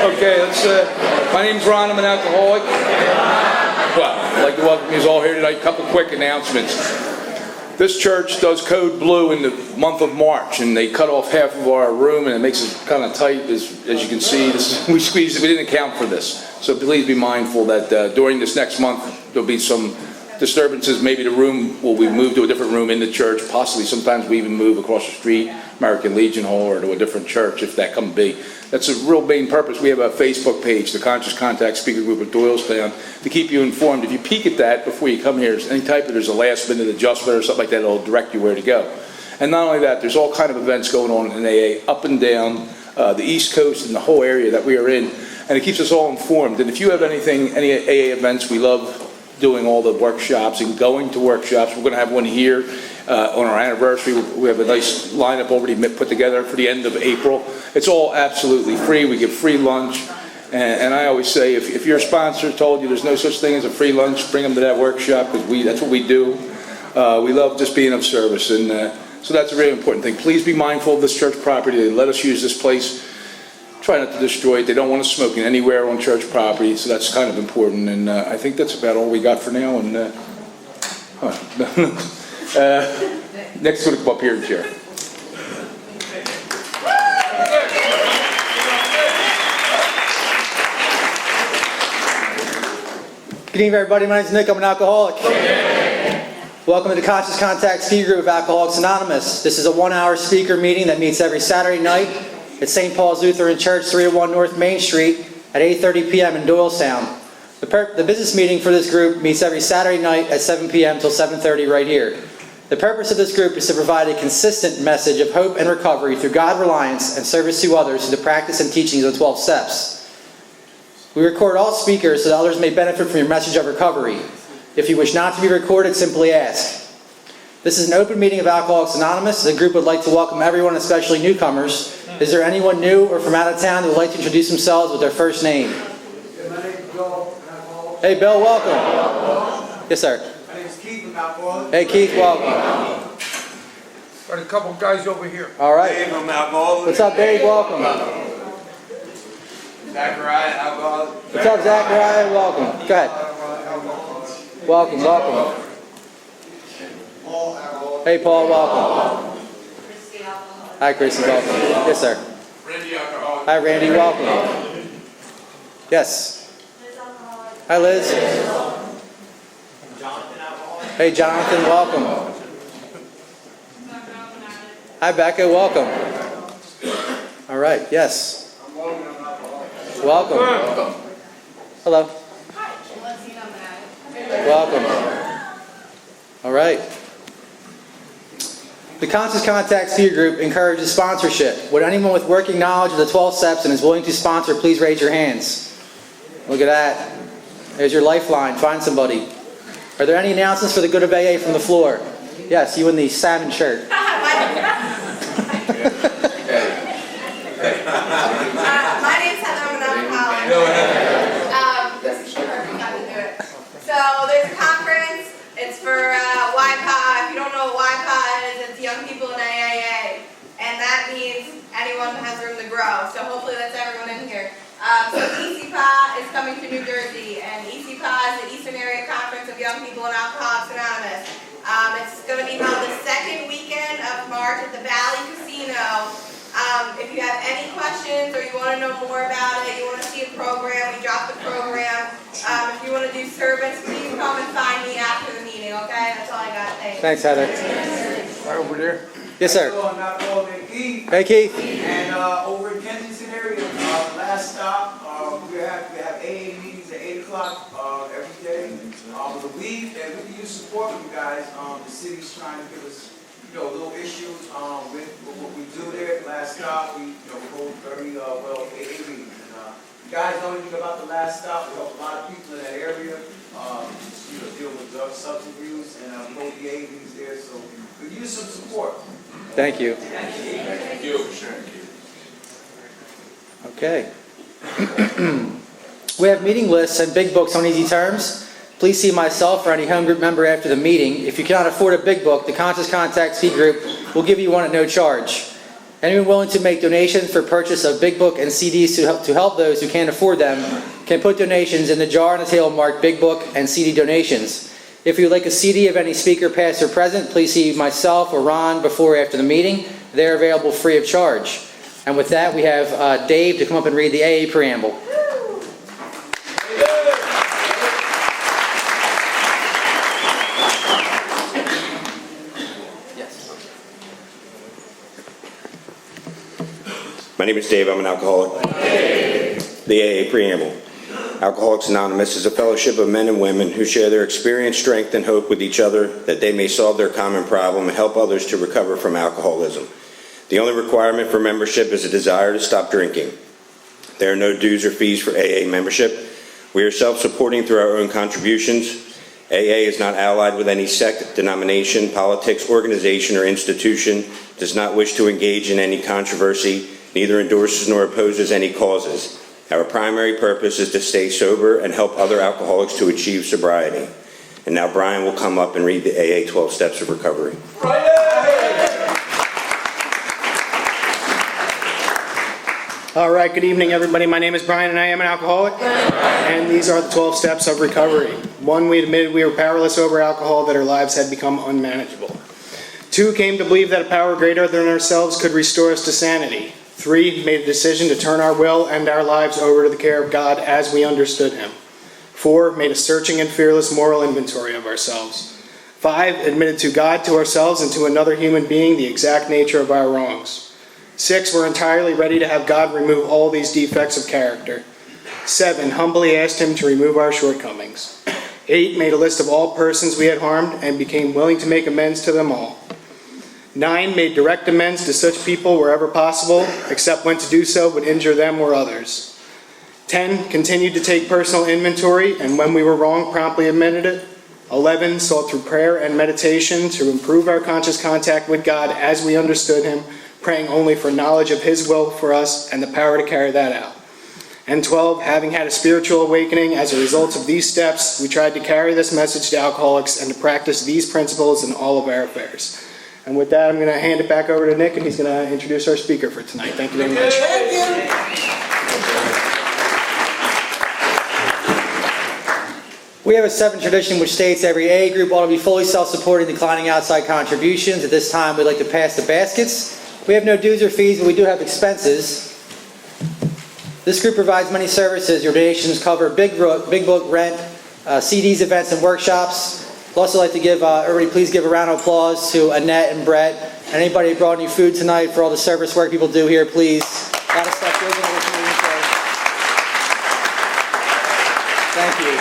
Okay, my name's Ron, I'm an alcoholic. Well, I'd like to welcome you all here tonight. A couple quick announcements. This church does Code Blue in the month of March, and they cut off half of our room, and it makes it kind of tight, as you can see. We squeezed it, we didn't account for this. So please be mindful that during this next month, there'll be some disturbances. Maybe the room will be moved to a different room in the church. Possibly, sometimes we even move across the street, American Legion Hall, or to a different church, if that come be. That's a real main purpose. We have a Facebook page, the Conscious Contact Speaker Group of Doylestown, to keep you informed. If you peek at that before you come here, there's a last minute adjustment or something like that, it'll direct you where to go. And not only that, there's all kind of events going on in AA up and down the East Coast and the whole area that we are in, and it keeps us all informed. And if you have any AA events, we love doing all the workshops and going to workshops. We're going to have one here on our anniversary. We have a nice lineup already put together for the end of April. It's all absolutely free. We give free lunch. And I always say, if your sponsor told you there's no such thing as a free lunch, bring them to that workshop, because that's what we do. We love just being of service. And so that's a really important thing. Please be mindful of this church property. They let us use this place. Try not to destroy it. They don't want us smoking anywhere on church property, so that's kind of important. And I think that's about all we got for now. And next, going to come up here and share. Good evening, everybody. My name is Nick. I'm an alcoholic. Welcome to the Conscious Contact Speaker Group of Alcoholics Anonymous. This is a 1-hour speaker meeting that meets every Saturday night at St. Paul's Lutheran Church, 301 North Main Street at 8:30 p.m. in Doylestown. The business meeting for this group meets every Saturday night at 7 p.m. till 7:30 right here. The purpose of this group is to provide a consistent message of hope and recovery through God reliance and service to others through the practice and teachings of the 12 steps. We record all speakers so that others may benefit from your message of recovery. If you wish not to be recorded, simply ask. This is an open meeting of Alcoholics Anonymous. The group would like to welcome everyone, especially newcomers. Is there anyone new or from out of town who would like to introduce themselves with their first name? My name is Bill. Hey, Bill, welcome. Yes, sir. My name is Keith. I'm alcoholic. Hey, Keith, welcome. Got a couple guys over here. All right. Dave, I'm alcoholic. What's up, Dave? Welcome. Zachariah, alcoholic. What's up, Zachariah? Welcome. Go ahead. Welcome, welcome. Paul, alcoholic. Hey, Paul, welcome. Hi, Chrissy, welcome. Yes, sir. Randy, alcoholic. Hi, Randy, welcome. Yes. Hi, Liz. Hey, Jonathan, welcome. Hi, Becca, welcome. All right, yes. Welcome. Hello. Welcome. All right. The Conscious Contact Speaker Group encourages sponsorship. Would anyone with working knowledge of the 12 steps and is willing to sponsor, please raise your hands. Look at that. There's your lifeline. Find somebody. Are there any announcements for the good of AA from the floor? Yes, you in the salmon shirt. My name's Heather. I'm an alcoholic. This is perfect. Got to do it. So there's a conference. It's for YPA. If you don't know what YPA is, it's Young People in AAA. And that means anyone that has room to grow. So hopefully that's everyone in here. So ECPA is coming to New Jersey. And ECPA is the Eastern Area Conference of Young People in Alcoholics Anonymous. It's going to be held the second weekend of March at the Valley Casino. If you have any questions or you want to know more about it, you want to see a program, we drop the program. If you want to do service, please come and find me after the meeting, okay? That's all I got. Thanks. Thanks, Heather. Right over there. Yes, sir. Hello, I'm alcoholic. Keith. Hey, Keith. And over in Kensington area, last stop, we have AA meetings at 8 o'clock every day of the week. And we can use support from you guys. The city's trying to give us little issues with what we do there. Last stop, we hold very well AA meetings. And, you guys know anything about the last stop? We help a lot of people in that area. Deal with drug substance abuse, and we hold the AA meetings there. So we use some support. Thank you. Thank you for sharing. Okay. We have meeting lists and big books on easy terms. Please see myself or any home group member after the meeting. If you cannot afford a big book, the Conscious Contact Speaker Group will give you one at no charge. Anyone willing to make donations for purchase of Big Book and CDs to help those who can't afford them can put donations in the jar on the table marked Big Book and CD donations. If you would like a CD of any speaker, past or present, please see myself or Ron before or after the meeting. They're available free of charge. And with that, we have Dave to come up and read the AA preamble. My name is Dave. I'm an alcoholic. The AA preamble. Alcoholics Anonymous is a fellowship of men and women who share their experience, strength, and hope with each other that they may solve their common problem and help others to recover from alcoholism. The only requirement for membership is a desire to stop drinking. There are no dues or fees for AA membership. We are self-supporting through our own contributions. AA is not allied with any sect, denomination, politics, organization, or institution, does not wish to engage in any controversy, neither endorses nor opposes any causes. Our primary purpose is to stay sober and help other alcoholics to achieve sobriety. And now Brian will come up and read the AA 12 Steps of Recovery. All right, good evening, everybody. My name is Brian, and I am an alcoholic. And these are the 12 steps of recovery. 1, we admitted we were powerless over alcohol, that our lives had become unmanageable. 2, came to believe that a power greater than ourselves could restore us to sanity. 3, made a decision to turn our will and our lives over to the care of God as we understood Him. 4, made a searching and fearless moral inventory of ourselves. 5, admitted to God, to ourselves, and to another human being the exact nature of our wrongs. 6, were entirely ready to have God remove all these defects of character. 7, humbly asked Him to remove our shortcomings. 8, made a list of all persons we had harmed and became willing to make amends to them all. 9, made direct amends to such people wherever possible, except when to do so would injure them or others. 10, continued to take personal inventory, and when we were wrong, promptly admitted it. 11, sought through prayer and meditation to improve our conscious contact with God as we understood Him, praying only for knowledge of His will for us and the power to carry that out. And 12, having had a spiritual awakening as a result of these steps, we tried to carry this message to alcoholics and to practice these principles in all of our affairs. And with that, I'm going to hand it back over to Nick, and he's going to introduce our speaker for tonight. Thank you very much. Thank you. We have a 7 tradition which states every AA group ought to be fully self-supporting, declining outside contributions. At this time, we'd like to pass the baskets. We have no dues or fees, but we do have expenses. This group provides many services. Your donations cover Big Book, rent, CDs, events, and workshops. I'd also like to give, everybody please give a round of applause to Annette and Brett. And anybody who brought any food tonight for all the service work people do here, please. A lot of stuff goes into this meeting, so thank you.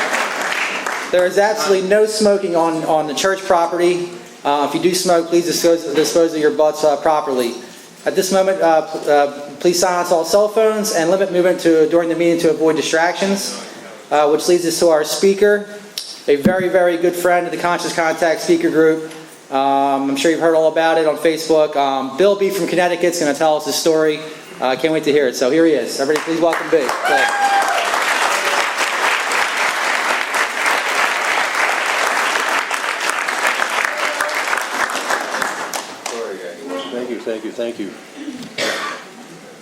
There is absolutely no smoking on the church property. If you do smoke, please dispose of your butts properly. At this moment, please silence all cell phones and limit movement during the meeting to avoid distractions, which leads us to our speaker. A very, very good friend of the Conscious Contact speaker group. I'm sure you've heard all about it on Facebook. Bill B. from Connecticut is going to tell us his story. I can't wait to hear it. So here he is. Everybody please welcome B.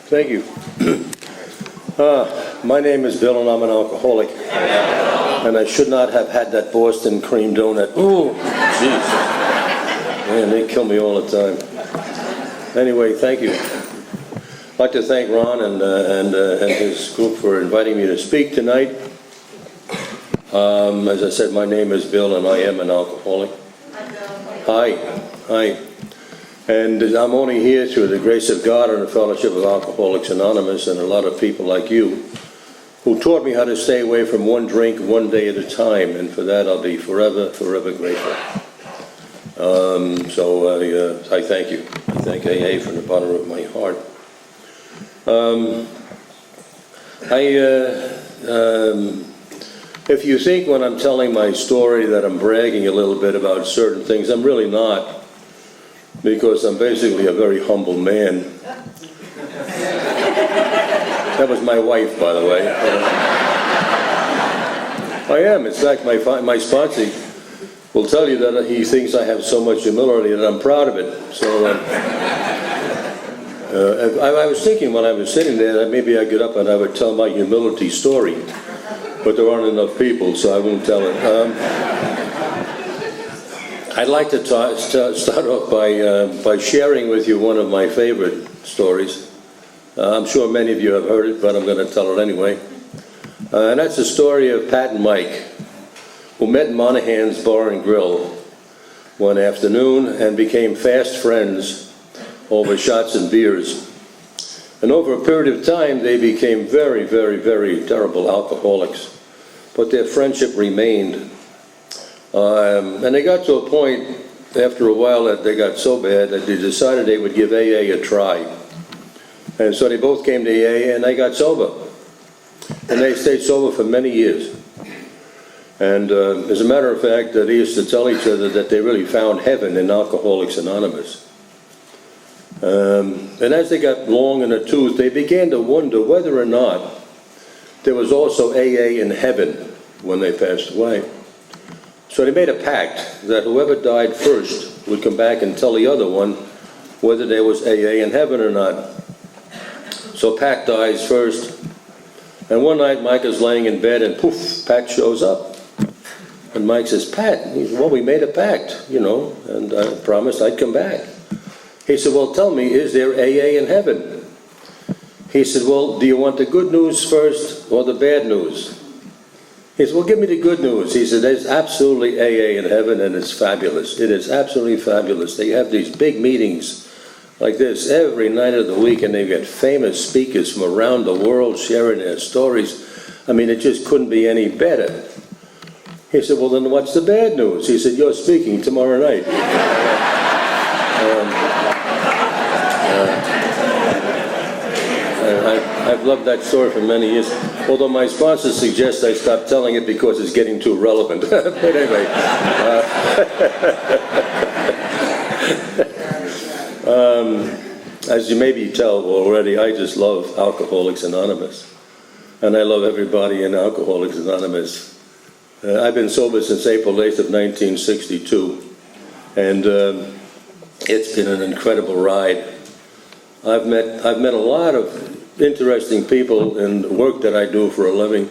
Thank you. My name is Bill, and I'm an alcoholic. And I should not have had that Boston cream donut. Ooh, jeez. Man, they kill me all the time. Anyway, thank you. I'd like to thank Ron and his group for inviting me to speak tonight. As I said, my name is Bill, and I am an alcoholic. Hi. And I'm only here through the grace of God and the fellowship of Alcoholics Anonymous and a lot of people like you who taught me how to stay away from one drink one day at a time, and for that I'll be forever, forever grateful. I thank you. I thank AA from the bottom of my heart. If you think when I'm telling my story that I'm bragging a little bit about certain things, I'm really not, because I'm basically a very humble man. That was my wife, by the way. I am. In fact, my sponsor will tell you that he thinks I have so much humility that I'm proud of it. So I was thinking when I was sitting there that maybe I'd get up and I would tell my humility story, but there aren't enough people, so I won't tell it. I'd like to start off by sharing with you one of my favorite stories. I'm sure many of you have heard it, but I'm going to tell it anyway. And that's the story of Pat and Mike, who met in Monahan's Bar and Grill one afternoon and became fast friends over shots and beers. And over a period of time, they became very, very, very terrible alcoholics. But their friendship remained. And they got to a point, after a while, that they got so bad that they decided they would give AA a try. And so they both came to AA and they got sober. And they stayed sober for many years. And as a matter of fact, they used to tell each other that they really found heaven in Alcoholics Anonymous. And as they got long in the tooth, they began to wonder whether or not there was also AA in heaven when they passed away. So they made a pact that whoever died first would come back and tell the other one whether there was AA in heaven or not. So Pat dies first. And one night Mike is laying in bed and poof, Pat shows up. And Mike says, Pat, he said, well, we made a pact, you know, and I promised I'd come back. He said, well, tell me, is there AA in heaven? He said, well, do you want the good news first or the bad news? He said, well, give me the good news. He said, there's absolutely AA in heaven, and it's fabulous. It is absolutely fabulous. They have these big meetings like this every night of the week, and they get famous speakers from around the world sharing their stories. I mean, it just couldn't be any better. He said, well, then what's the bad news? He said, you're speaking tomorrow night. I've loved that story for many years, although my sponsors suggest I stop telling it because it's getting too relevant. But anyway. As you maybe tell already, I just love Alcoholics Anonymous. And I love everybody in Alcoholics Anonymous. I've been sober since April 8th of 1962. And it's been an incredible ride. I've met a lot of interesting people in the work that I do for a living,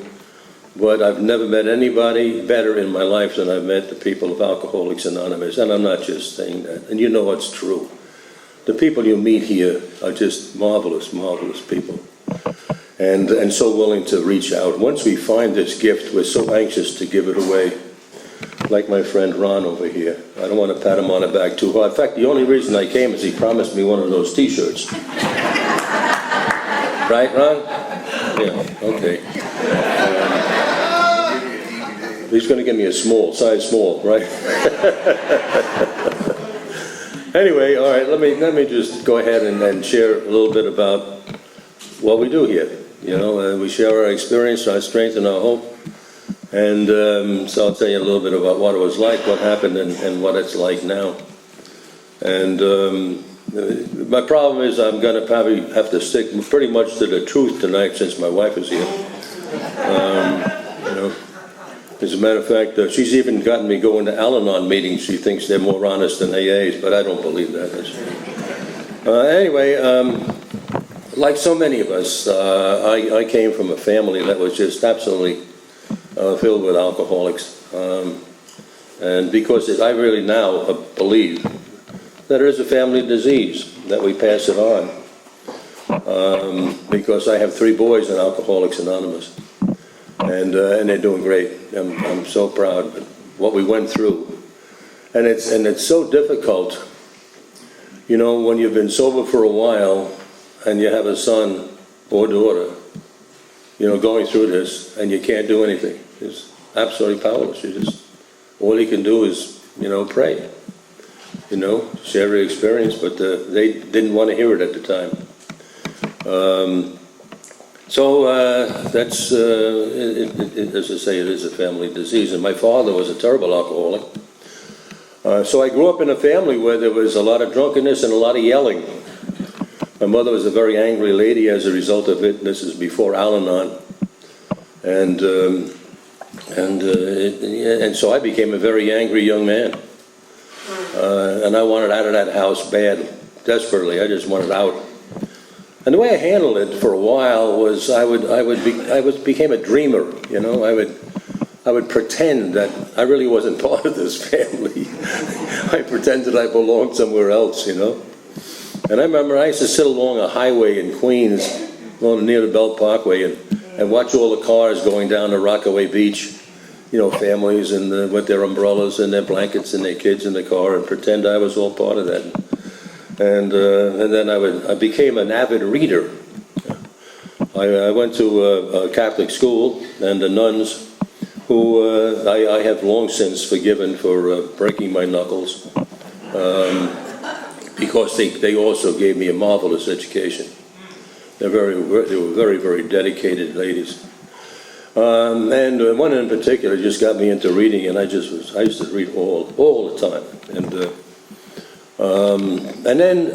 but I've never met anybody better in my life than I've met the people of Alcoholics Anonymous. And I'm not just saying that. And you know it's true. The people you meet here are just marvelous, marvelous people. And so willing to reach out. Once we find this gift, we're so anxious to give it away. Like my friend Ron over here. I don't want to pat him on the back too hard. In fact, the only reason I came is he promised me one of those t-shirts. Right, Ron? Yeah, okay. He's going to give me a size small, right? Anyway, all right, let me just go ahead and share a little bit about what we do here. You know, we share our experience, our strength, and our hope. And so I'll tell you a little bit about what it was like, what happened, and what it's like now. And my problem is I'm going to probably have to stick pretty much to the truth tonight since my wife is here. You know, as a matter of fact, she's even gotten me going to Al-Anon meetings. She thinks they're more honest than AAs, but I don't believe that. Anyway, like so many of us, I came from a family that was just absolutely filled with alcoholics. And because I really now believe that it is a family disease, that we pass it on. Because I have 3 boys in Alcoholics Anonymous. And they're doing great. I'm so proud of what we went through. And it's so difficult, you know, when you've been sober for a while and you have a son or daughter, you know, going through this, and you can't do anything. It's absolutely powerless. All you can do is, you know, pray. You know, share your experience, but they didn't want to hear it at the time. That's, as I say, it is a family disease. And my father was a terrible alcoholic. So I grew up in a family where there was a lot of drunkenness and a lot of yelling. My mother was a very angry lady as a result of it. This is before Al-Anon. And so I became a very angry young man. And I wanted out of that house bad, desperately. I just wanted out. And the way I handled it for a while was I became a dreamer, you know. I would pretend that I really wasn't part of this family. I pretended I belonged somewhere else, you know. And I remember I used to sit along a highway in Queens, near the Belt Parkway, and watch all the cars going down to Rockaway Beach, you know, families and with their umbrellas and their blankets and their kids in the car, and pretend I was all part of that. And then I became an avid reader. I went to a Catholic school, and the nuns, who I have long since forgiven for breaking my knuckles, because they also gave me a marvelous education. They were very, very dedicated ladies. And one in particular just got me into reading, and I used to read all the time. And then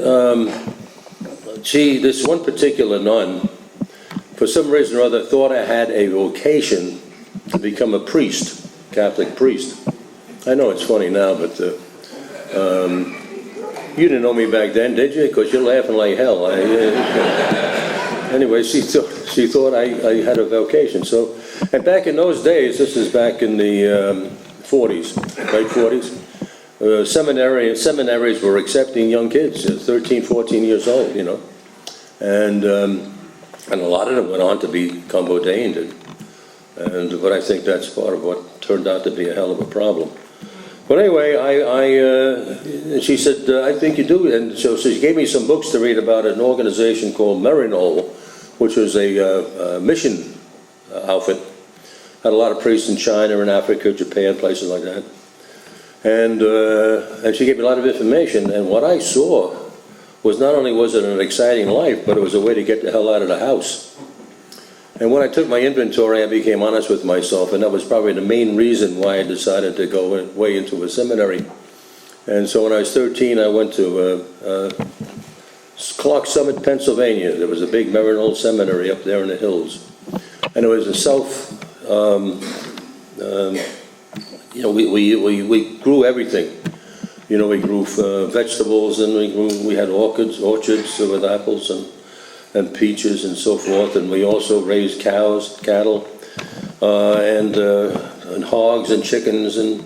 this one particular nun, for some reason or other, thought I had a vocation to become a priest, Catholic priest. I know it's funny now, but you didn't know me back then, did you? Because you're laughing like hell. Anyway, she thought I had a vocation. So, and back in those days, this is back in the 40s, late 40s, seminaries were accepting young kids, 13, 14 years old, you know. And a lot of them went on to become ordained. But I think that's part of what turned out to be a hell of a problem. But anyway, she said, I think you do. And so she gave me some books to read about an organization called Marinol, which was a mission outfit. Had a lot of priests in China and Africa, Japan, places like that. And she gave me a lot of information. And what I saw was not only was it an exciting life, but it was a way to get the hell out of the house. And when I took my inventory, I became honest with myself, and that was probably the main reason why I decided to go way into a seminary. And so when I was 13, I went to Clark Summit, Pennsylvania. There was a big Marinol seminary up there in the hills. And it was a you know, we grew everything. You know, we grew vegetables, and we had orchards with apples and peaches and so forth, and we also raised cows, cattle, and hogs and chickens, and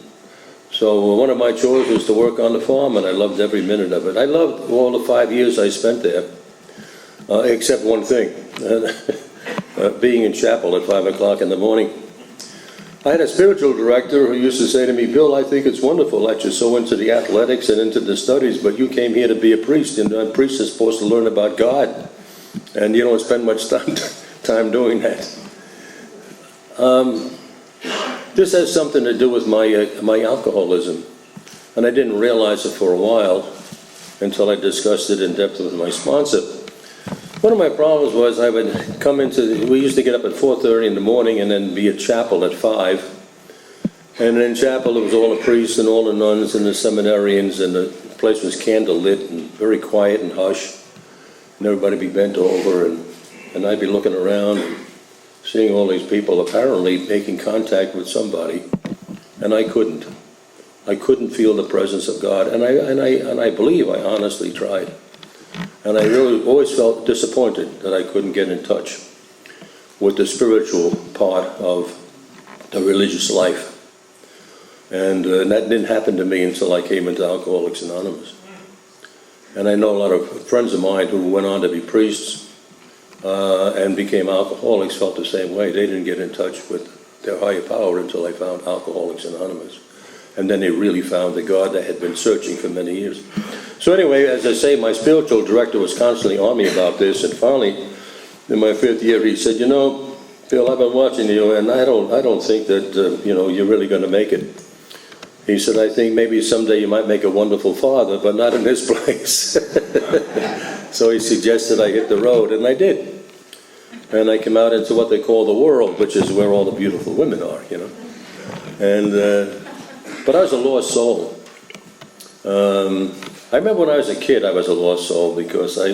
so one of my chores was to work on the farm, and I loved every minute of it. I loved all the 5 years I spent there, except one thing, being in chapel at 5 o'clock in the morning. I had a spiritual director who used to say to me, Bill, I think it's wonderful that you're so into the athletics and into the studies, but you came here to be a priest, and a priest is supposed to learn about God. And you don't spend much time doing that. This has something to do with my alcoholism, and I didn't realize it for a while until I discussed it in depth with my sponsor. One of my problems was I would come we used to get up at 4:30 in the morning and then be at chapel at 5. And in chapel it was all the priests and all the nuns and the seminarians, and the place was candle lit and very quiet and hush. And everybody be bent over, and I'd be looking around and seeing all these people apparently making contact with somebody, and I couldn't. I couldn't feel the presence of God, and I believe I honestly tried. And I really always felt disappointed that I couldn't get in touch with the spiritual part of the religious life. And that didn't happen to me until I came into Alcoholics Anonymous. And I know a lot of friends of mine who went on to be priests and became alcoholics felt the same way. They didn't get in touch with their higher power until they found Alcoholics Anonymous. And then they really found the God they had been searching for many years. So anyway, as I say, my spiritual director was constantly on me about this, and finally, in my 5th year, he said, you know, Bill, I've been watching you, and I don't think that, you're really going to make it. He said, I think maybe someday you might make a wonderful father, but not in this place. So he suggested I hit the road, and I did. And I came out into what they call the world, which is where all the beautiful women are, you know. And, but I was a lost soul. I remember when I was a kid, I was a lost soul because I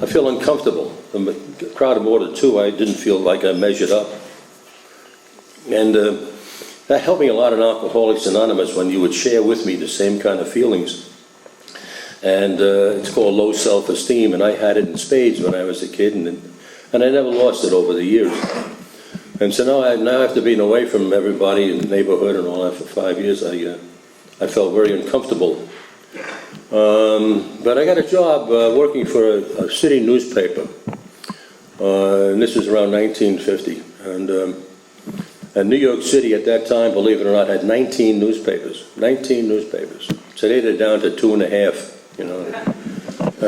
feel uncomfortable. In a crowd of more than 2, I didn't feel like I measured up. And that helped me a lot in Alcoholics Anonymous when you would share with me the same kind of feelings. And it's called low self-esteem, and I had it in spades when I was a kid, and I never lost it over the years. And so now after being away from everybody in the neighborhood and all that for 5 years, I felt very uncomfortable. But I got a job working for a city newspaper, and this was around 1950. And New York City at that time, believe it or not, had 19 newspapers. 19 newspapers. Today they're down to 2.5. You know,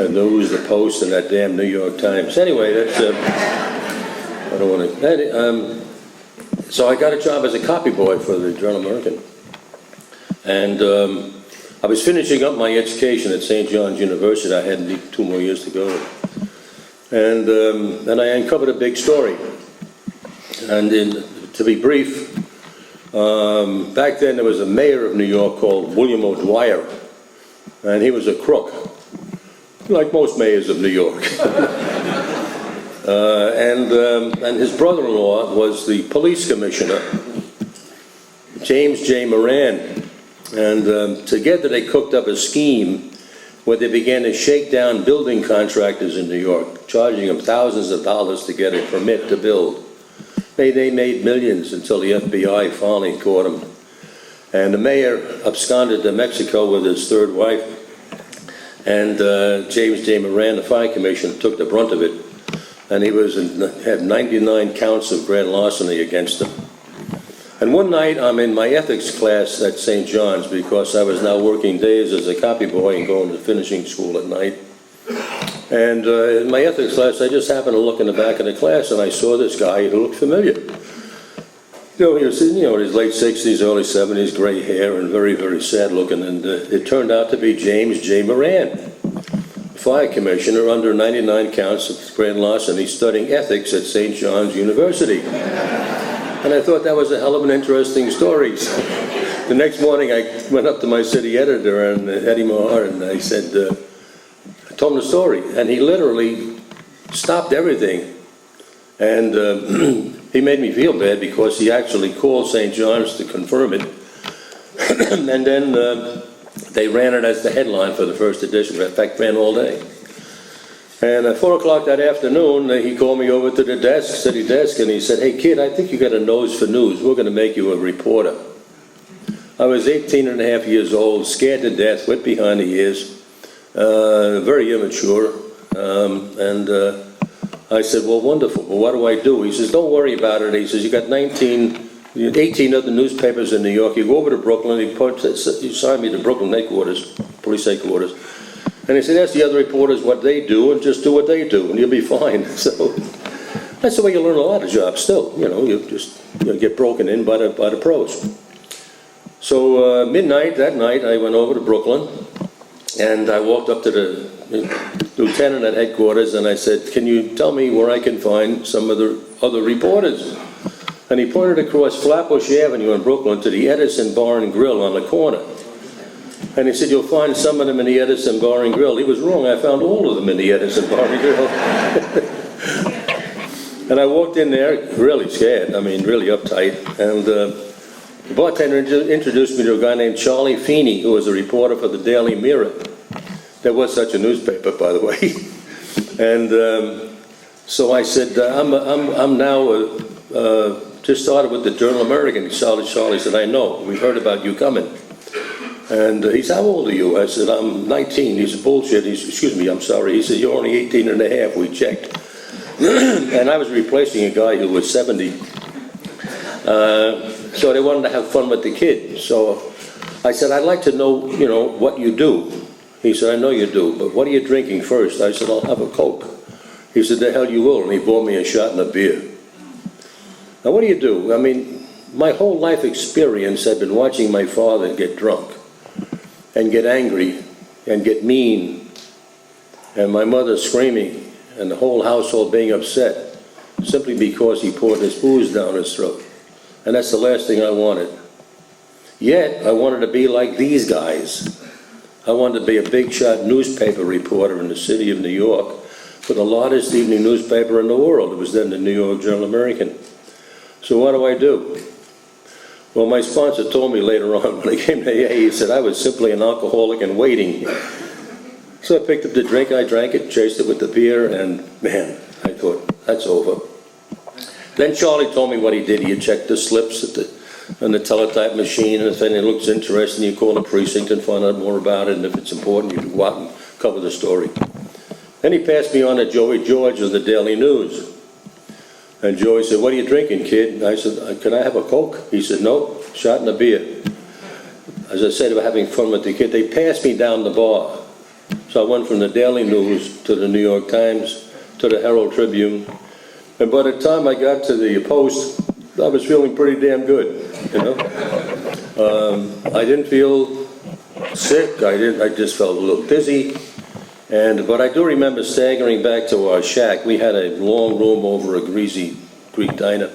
News, the Post, and that damn New York Times. Anyway, that's I don't want to. So I got a job as a copy boy for the Journal-American, and I was finishing up my education at St. John's University. I had 2 more years to go, and I uncovered a big story. And to be brief, back then there was a mayor of New York called William O'Dwyer. And he was a crook, like most mayors of New York. And his brother-in-law was the police commissioner, James J. Moran. And together they cooked up a scheme where they began to shake down building contractors in New York, charging them thousands of dollars to get a permit to build. They made millions until the FBI finally caught them. And the mayor absconded to Mexico with his third wife, and James J. Moran, the fire commissioner, took the brunt of it, and he had 99 counts of grand larceny against him. And one night, I'm in my ethics class at St. John's, because I was now working days as a copy boy and going to finishing school at night. And in my ethics class, I just happened to look in the back of the class, and I saw this guy who looked familiar. He was in his late 60s, early 70s, gray hair, and very, very sad looking. And it turned out to be James J. Moran, fire commissioner under 99 counts of grand larceny, studying ethics at St. John's University. And I thought that was a hell of an interesting story. So the next morning, I went up to my city editor, and Eddie Maher, and I said, I told him the story, and he literally stopped everything. And he made me feel bad because he actually called St. John's to confirm it. And then they ran it as the headline for the first edition. In fact, ran all day. And at 4 o'clock that afternoon, he called me over to the desk, city desk, and he said, "Hey kid, I think you got a nose for news. We're going to make you a reporter." I was 18 and a half years old, scared to death, wet behind the ears, very immature, and I said, "Well, wonderful, but what do I do?" He says, "Don't worry about it." He says, "You got 18 other newspapers in New York. You go over to Brooklyn, you sign me to Brooklyn headquarters, police headquarters. And he said, ask the other reporters what they do and just do what they do, and you'll be fine." So that's the way you learn a lot of jobs still. You just get broken in by the pros. So midnight that night, I went over to Brooklyn, and I walked up to the lieutenant at headquarters, and I said, "Can you tell me where I can find some of the other reporters?" And he pointed across Flatbush Avenue in Brooklyn to the Edison Bar and Grill on the corner. And he said, "You'll find some of them in the Edison Bar and Grill." He was wrong. I found all of them in the Edison Bar and Grill. And I walked in there really scared, really uptight. And the bartender introduced me to a guy named Charlie Feeney, who was a reporter for the Daily Mirror. There was such a newspaper, by the way. And so I said, I'm now just started with the Journal-American. Charlie said, "I know. We heard about you coming." And he said, "How old are you?" I said, "I'm 19. He said, "Bullshit." He said, "Excuse me, I'm sorry." He said, "You're only 18 and a half. We checked." And I was replacing a guy who was 70. So they wanted to have fun with the kid. So I said, "I'd like to know, what you do." He said, "I know you do, but what are you drinking first?" I said, "I'll have a Coke." He said, "The hell you will." And he bought me a shot and a beer. Now, what do you do? My whole life experience had been watching my father get drunk and get angry and get mean, and my mother screaming and the whole household being upset simply because he poured his booze down his throat. And that's the last thing I wanted. Yet, I wanted to be like these guys. I wanted to be a big shot newspaper reporter in the city of New York for the largest evening newspaper in the world. It was then the New York Journal-American. So what do? Well, my sponsor told me later on when I came to AA, he said I was simply an alcoholic in waiting. So I picked up the drink, I drank it, chased it with the beer, and man, I thought, that's over. Then Charlie told me what he did. He had checked the slips on the teletype machine, and if anything looks interesting, you call the precinct and find out more about it, and if it's important, you go out and cover the story. Then he passed me on to Joey George of the Daily News. And Joey said, "What are you drinking, kid?" I said, "Can I have a Coke?" He said, "No, shot and a beer." As I said, they were having fun with the kid. They passed me down the bar. So I went from the Daily News to the New York Times to the Herald Tribune. And by the time I got to the Post, I was feeling pretty damn good, you know. I didn't feel sick. I just felt a little dizzy. But I do remember staggering back to our shack. We had a long room over a greasy Greek diner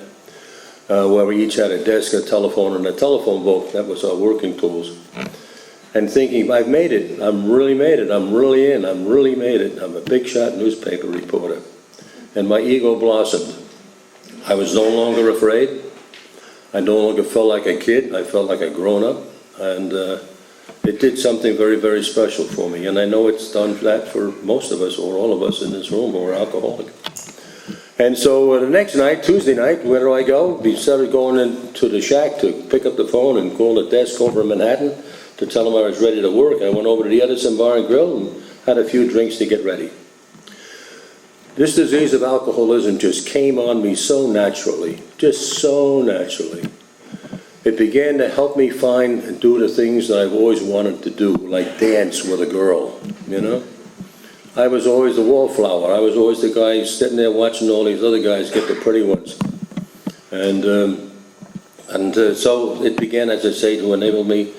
where we each had a desk, a telephone, and a telephone book. That was our working tools. And thinking, I've made it. I'm really made it. I'm really in. I'm really made it. I'm a big shot newspaper reporter. And my ego blossomed. I was no longer afraid. I no longer felt like a kid. I felt like a grown-up. And it did something very, very special for me. And I know it's done that for most of us, or all of us in this room who are alcoholic. And so the next night, Tuesday night, where do I go? We started going into the shack to pick up the phone and call the desk over in Manhattan to tell them I was ready to work. I went over to the Edison Bar and Grill and had a few drinks to get ready. This disease of alcoholism just came on me so naturally, just so naturally. It began to help me find and do the things that I've always wanted to do, like dance with a girl, you know? I was always the wallflower. I was always the guy sitting there watching all these other guys get the pretty ones. So it began, as I say, to enable me.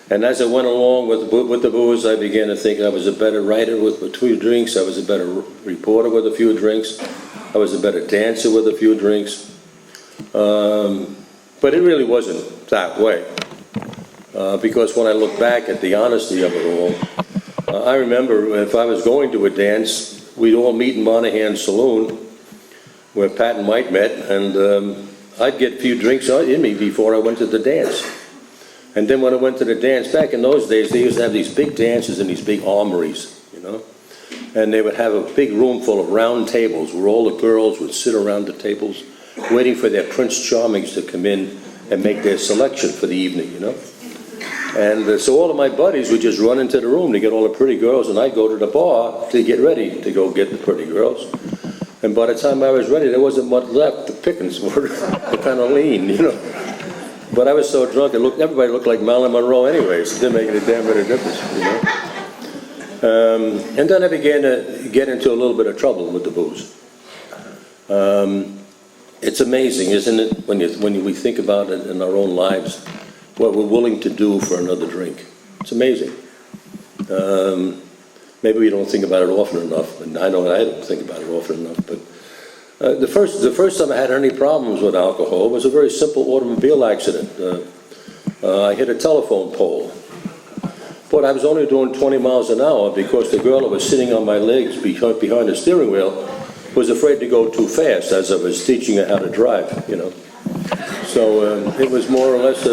And as I went along with the booze, I began to think I was a better writer with a few drinks. I was a better reporter with a few drinks. I was a better dancer with a few drinks. But it really wasn't that way. Because when I look back at the honesty of it all, I remember if I was going to a dance, we'd all meet in Monahan's Saloon, where Pat and Mike met, and I'd get a few drinks in me before I went to the dance. And then when I went to the dance, back in those days, they used to have these big dances in these big armories, you know? And they would have a big room full of round tables where all the girls would sit around the tables waiting for their Prince Charmings to come in and make their selection for the evening, you know? And so all of my buddies would just run into the room to get all the pretty girls, and I'd go to the bar to get ready to go get the pretty girls. And by the time I was ready, there wasn't much left. The pickings were kind of lean, you know? But I was so drunk, everybody looked like Marilyn Monroe anyways. It didn't make any damn bit of difference, you know? And then I began to get into a little bit of trouble with the booze. It's amazing, isn't it, when we think about it in our own lives, what we're willing to do for another drink. It's amazing. Maybe we don't think about it often enough, and I know I don't think about it often enough, but the first time I had any problems with alcohol was a very simple automobile accident. I hit a telephone pole. But I was only doing 20 miles an hour because the girl that was sitting on my legs behind the steering wheel was afraid to go too fast as I was teaching her how to drive, you know. So it was more or less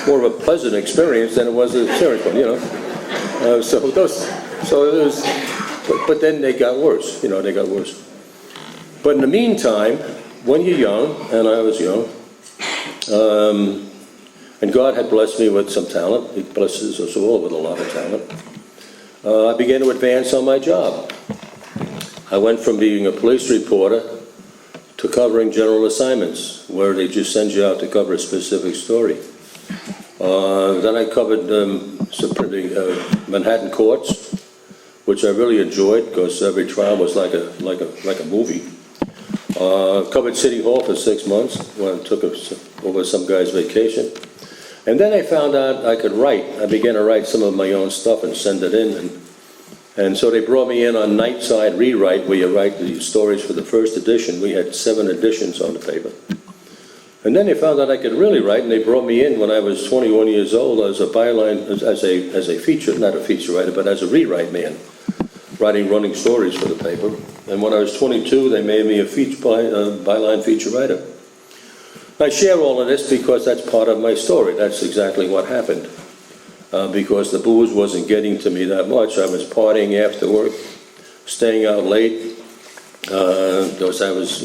more of a pleasant experience than it was a serious one, you know. But then they got worse, you know, they got worse. But in the meantime, when you're young, and I was young, and God had blessed me with some talent. He blesses us all with a lot of talent. I began to advance on my job. I went from being a police reporter to covering general assignments, where they just send you out to cover a specific story. Then I covered Manhattan courts, which I really enjoyed because every trial was like a movie. Covered City Hall for 6 months when I took over some guy's vacation. And then I found out I could write. I began to write some of my own stuff and send it in. And so they brought me in on Nightside Rewrite, where you write the stories for the first edition. We had 7 editions on the paper. And then they found out I could really write, and they brought me in when I was 21 years old as a byline, as a feature, not a feature writer, but as a rewrite man, writing running stories for the paper. And when I was 22, they made me a byline feature writer. I share all of this because that's part of my story. That's exactly what happened. because the booze wasn't getting to me that much. I was partying after work, staying out late, because I was,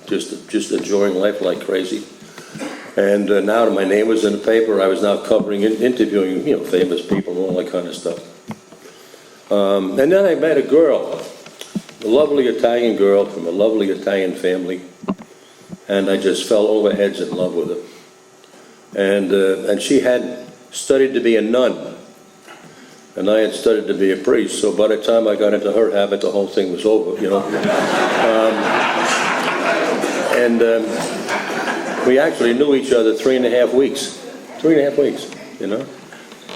just enjoying life like crazy. And now my name was in the paper. I was now covering and interviewing, famous people and all that kind of stuff. And then I met a girl, a lovely Italian girl from a lovely Italian family, and I just fell over heads in love with her. And she had studied to be a nun, and I had studied to be a priest. So by the time I got into her habit, the whole thing was over, we actually knew each other 3.5 weeks. 3.5 weeks,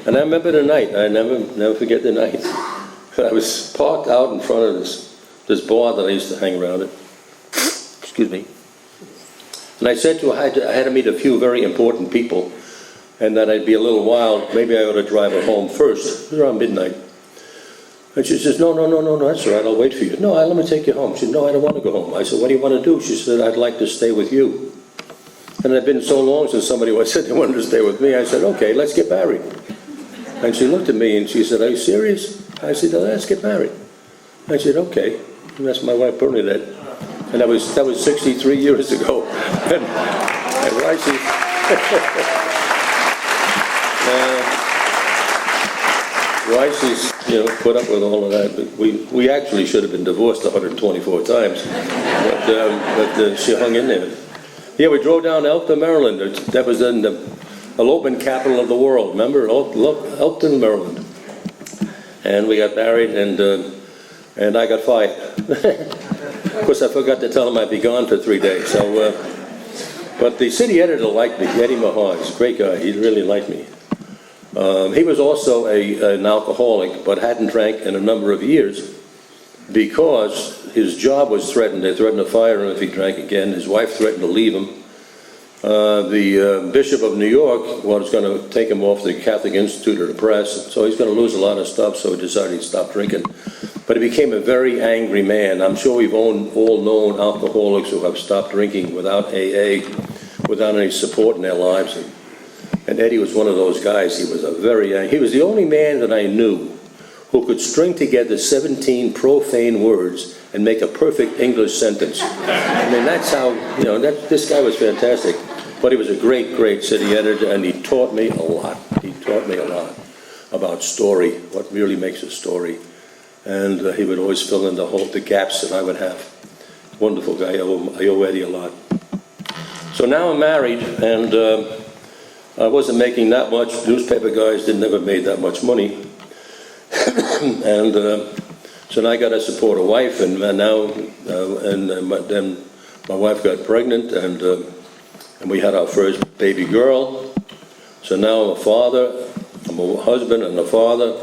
And I remember the night. I never forget the night. I was parked out in front of this bar that I used to hang around at. Excuse me. And I said to her, I had to meet a few very important people, and that I'd be a little while. Maybe I ought to drive her home first. It was around midnight. And she says, no, that's all right. I'll wait for you. No, let me take you home. She said, no, I don't want to go home. I said, what do you want to do? She said, I'd like to stay with you. And it had been so long since somebody said they wanted to stay with me. I said, okay, let's get married. And she looked at me and she said, are you serious? I said, let's get married. I said, okay. And that's my wife Bernadette. And that was 63 years ago. And Rice's, Rice's, put up with all of that. But we actually should have been divorced 124 times. But she hung in there. Yeah, we drove down to Elkton, Maryland. That was in the elopement capital of the world. Remember, Elkton, Maryland. And we got married, and I got fired. Of course, I forgot to tell him I'd be gone for 3 days. So, but the city editor liked me, Eddie Mahan. He's a great guy. He really liked me. He was also an alcoholic, but hadn't drank in a number of years because his job was threatened. They threatened to fire him if he drank again. His wife threatened to leave him. The Bishop of New York was going to take him off the Catholic Institute of the Press, so he's going to lose a lot of stuff, so he decided he'd stop drinking. But he became a very angry man. I'm sure we've all known alcoholics who have stopped drinking without AA, without any support in their lives. And Eddie was one of those guys. He was he was the only man that I knew who could string together 17 profane words and make a perfect English sentence. I mean, that's how, this guy was fantastic. But he was a great, great city editor, and he taught me a lot. He taught me a lot about story, what really makes a story. And he would always fill in the gaps that I would have. Wonderful guy. I owe Eddie a lot. So now I'm married, and I wasn't making that much. Newspaper guys never made that much money. And so now I got to support a wife, and then my wife got pregnant, and we had our first baby girl. So now I'm a father, I'm a husband and a father,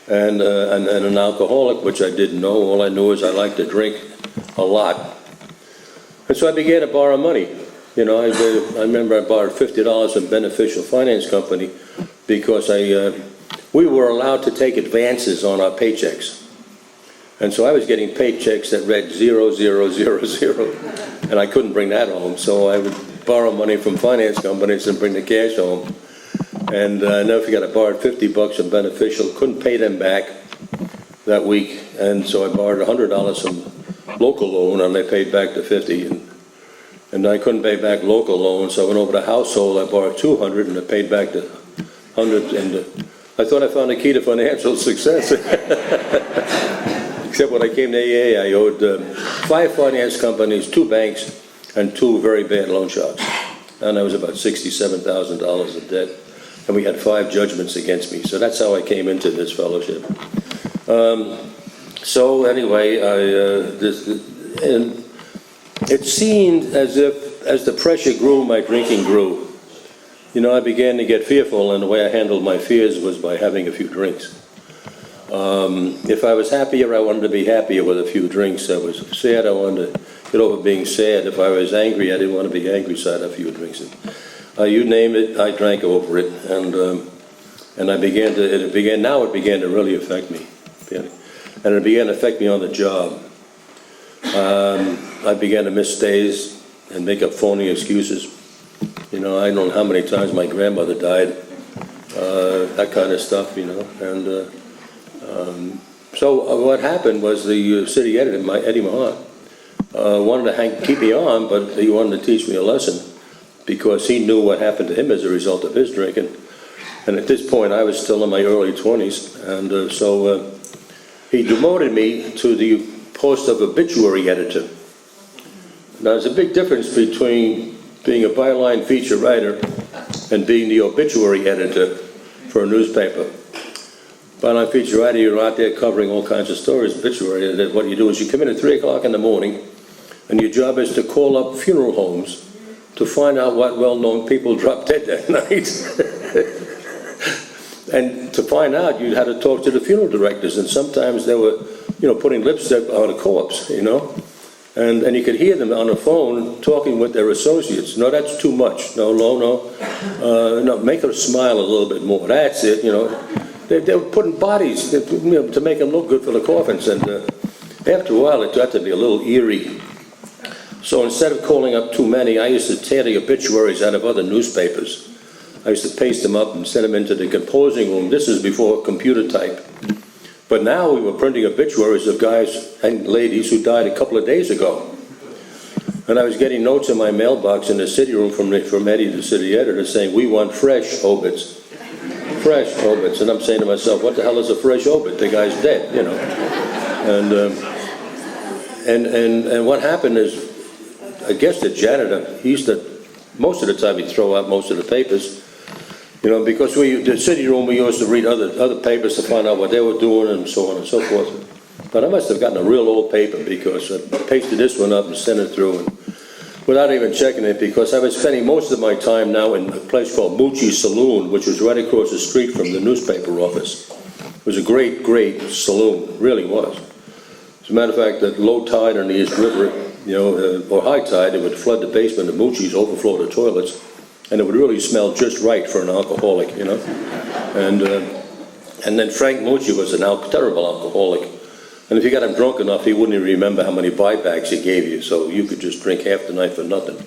and an alcoholic, which I didn't know. All I knew is I like to drink a lot. And so I began to borrow money. I remember I borrowed $50 from Beneficial Finance Company because we were allowed to take advances on our paychecks. And so I was getting paychecks that read 0, 0, 0, 0, and I couldn't bring that home. So I would borrow money from finance companies and bring the cash home. And I never forget, I borrowed $50 from Beneficial, couldn't pay them back that week. And so I borrowed $100 from local loan, and they paid back the $50. And I couldn't pay back local loans, so I went over to household. I borrowed $200, and I paid back the $100. And I thought I found the key to financial success. Except when I came to AA, I owed 5 finance companies, 2 banks, and 2 very bad loan sharks. And I was about $67,000 in debt. And we had 5 judgments against me. So that's how I came into this fellowship. So anyway, and it seemed as if, as the pressure grew, my drinking grew. I began to get fearful, and the way I handled my fears was by having a few drinks. If I was happier, I wanted to be happier with a few drinks. I was sad, I wanted to get over being sad. If I was angry, I didn't want to be angry, so I had a few drinks. You name it, I drank over it, and it began to really affect me. And it began to affect me on the job. I began to miss days and make up phony excuses. I don't know how many times my grandmother died, that kind of stuff, you know. And so what happened was the city editor, Eddie Mahar, wanted to keep me on, but he wanted to teach me a lesson because he knew what happened to him as a result of his drinking. And at this point, I was still in my early 20s, and so he demoted me to the post of obituary editor. Now, there's a big difference between being a byline feature writer and being the obituary editor for a newspaper. Byline feature writer, you're out there covering all kinds of stories. Obituary editor, what you do is you come in at 3 o'clock in the morning, and your job is to call up funeral homes to find out what well-known people dropped dead that night. And to find out, you had to talk to the funeral directors, and sometimes they were, you know, putting lipstick on a corpse, you know. And you could hear them on the phone talking with their associates. No, that's too much. No, no, make her smile a little bit more. That's it, you know. They were putting bodies, you know, to make them look good for the coffins. And after a while, it got to be a little eerie. So instead of calling up too many, I used to tear the obituaries out of other newspapers. I used to paste them up and send them into the composing room. This is before computer type. But now we were printing obituaries of guys and ladies who died a couple of days ago. And I was getting notes in my mailbox in the city room from Eddie, the city editor, saying, we want fresh obits. Fresh obits. And I'm saying to myself, what the hell is a fresh obit? The guy's dead, you know. And what happened is, I guess the janitor, he used to, most of the time he'd throw out most of the papers. You know, because the city room, we used to read other papers to find out what they were doing and so on and so forth. But I must have gotten a real old paper because I pasted this one up and sent it through and without even checking it, because I was spending most of my time now in a place called Mucci's Saloon, which was right across the street from the newspaper office. It was a great, great saloon, it really was. As a matter of fact, at low tide on the East River, you know, or high tide, it would flood the basement of Mucci's, overflow the toilets. And it would really smell just right for an alcoholic, you know. And then Frank Mucci was a terrible alcoholic. And if you got him drunk enough, he wouldn't even remember how many buybacks he gave you, so you could just drink half the night for nothing.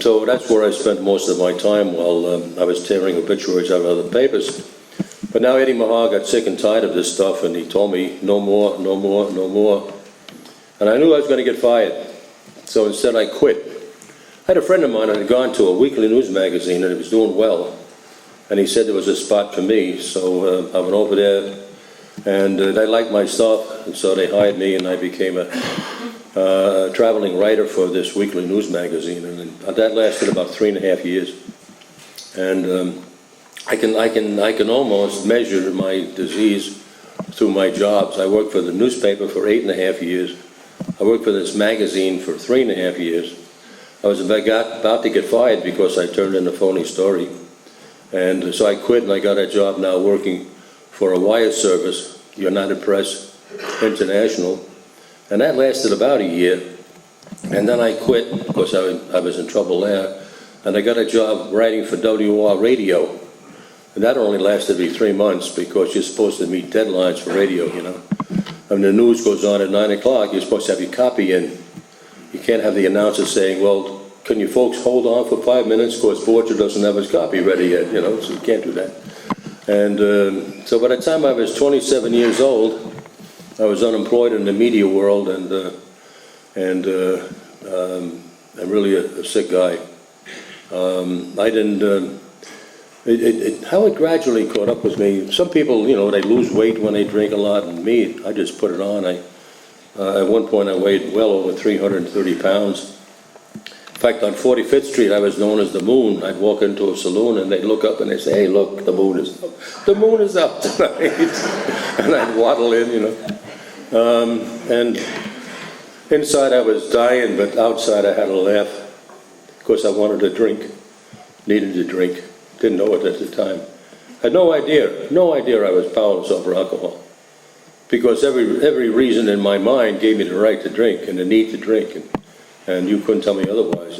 So that's where I spent most of my time while I was tearing obituaries out of other papers. But now Eddie Mahar got sick and tired of this stuff, and he told me, no more, no more, no more. And I knew I was going to get fired. So instead I quit. I had a friend of mine that had gone to a weekly news magazine and it was doing well. And he said there was a spot for me, so I went over there and they liked my stuff, and so they hired me and I became a traveling writer for this weekly news magazine, and that lasted about 3.5 years. And I can almost measure my disease through my jobs. I worked for the newspaper for 8.5 years. I worked for this magazine for 3.5 years. I was about to get fired because I turned in a phony story. And so I quit and I got a job now working for a wire service, United Press International. And that lasted about a year. And then I quit because I was in trouble there. And I got a job writing for WR Radio. And that only lasted me 3 months because you're supposed to meet deadlines for radio, you know. When the news goes on at 9 o'clock, you're supposed to have your copy in. You can't have the announcer saying, well, can you folks hold on for 5 minutes because Borchert doesn't have his copy ready yet, you know, so you can't do that. And so by the time I was 27 years old, I was unemployed in the media world, and I'm really a sick guy. How it gradually caught up with me. Some people, you know, they lose weight when they drink a lot, and me, I just put it on. At one point I weighed well over 330 pounds. In fact, on 45th Street, I was known as the Moon. I'd walk into a saloon and they'd look up and they'd say, hey, look, the moon is up. The moon is up tonight. And I'd waddle in, you know. And inside I was dying, but outside I had a laugh because I wanted to drink, needed to drink. Didn't know it at the time. Had no idea I was powerless over alcohol. Because every reason in my mind gave me the right to drink and the need to drink. And you couldn't tell me otherwise.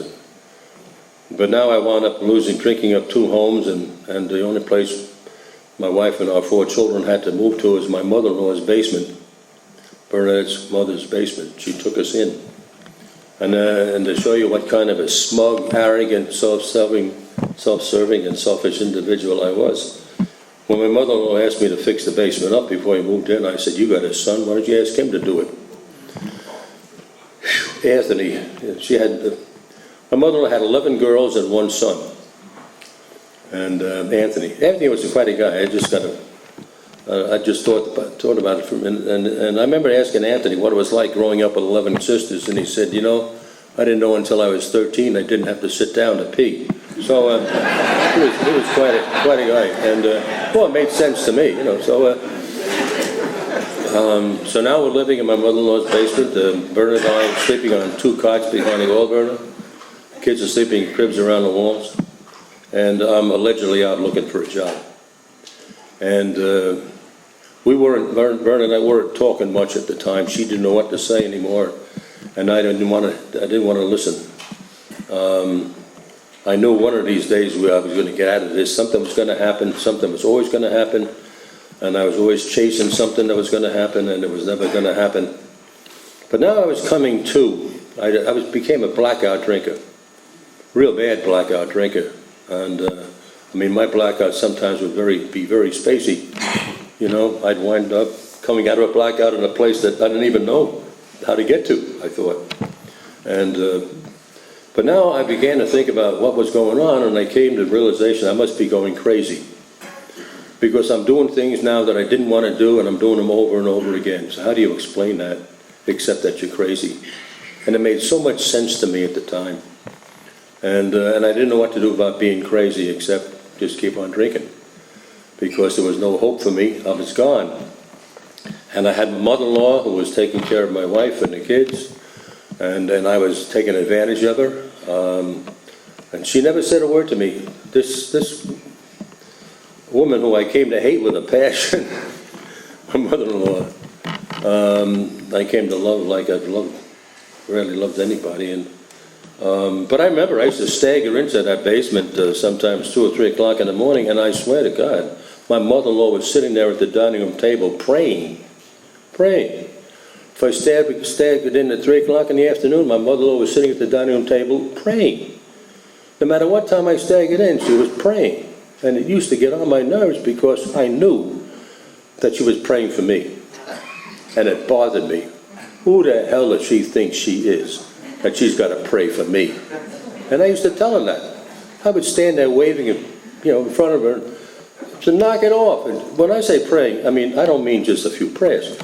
But now I wound up drinking up 2 homes, and the only place my wife and our 4 children had to move to is my mother-in-law's basement, Bernadette's mother's basement. She took us in. And to show you what kind of a smug, arrogant, self-serving self-serving and selfish individual I was. When my mother-in-law asked me to fix the basement up before he moved in, I said, "You got a son, why don't you ask him to do it?" Whew. Anthony, my mother-in-law had 11 girls and 1 son. And Anthony was quite a guy. I just thought about it for a minute. And I remember asking Anthony what it was like growing up with 11 sisters, and he said, "You know, I didn't know until I was 13 I didn't have to sit down to pee." So he was quite a guy, and well, it made sense to me, you know. So now we're living in my mother-in-law's basement. Bernard and I are sleeping on 2 cots behind the oil burner. Kids are sleeping in cribs around the walls, and I'm allegedly out looking for a job. And Bernard and I weren't talking much at the time. She didn't know what to say anymore, and I didn't want to listen. I knew one of these days I was going to get out of this. Something was going to happen. Something was always going to happen. And I was always chasing something that was going to happen, and it was never going to happen. But now I was coming to. I became a blackout drinker. Real bad blackout drinker. And, I mean, my blackouts sometimes would be very spacey. You know, I'd wind up coming out of a blackout in a place that I didn't even know how to get to, I thought. And but now I began to think about what was going on, and I came to the realization I must be going crazy. Because I'm doing things now that I didn't want to do, and I'm doing them over and over again. So how do you explain that, except that you're crazy? And it made so much sense to me at the time. And I didn't know what to do about being crazy, except just keep on drinking. Because there was no hope for me, I was gone. And I had my mother-in-law who was taking care of my wife and the kids. And I was taking advantage of her, and she never said a word to me. This woman who I came to hate with a passion, my mother-in-law, I came to love like I've rarely loved anybody. And but I remember I used to stagger into that basement sometimes 2 or 3 o'clock in the morning, and I swear to God, my mother-in-law was sitting there at the dining room table praying. If I staggered in at 3 o'clock in the afternoon, my mother-in-law was sitting at the dining room table praying. No matter what time I staggered in, she was praying. And it used to get on my nerves because I knew that she was praying for me. And it bothered me. Who the hell does she think she is, that she's got to pray for me? And I used to tell her that. I would stand there waving, in front of her to knock it off. And when I say praying, I mean, I don't mean just a few prayers.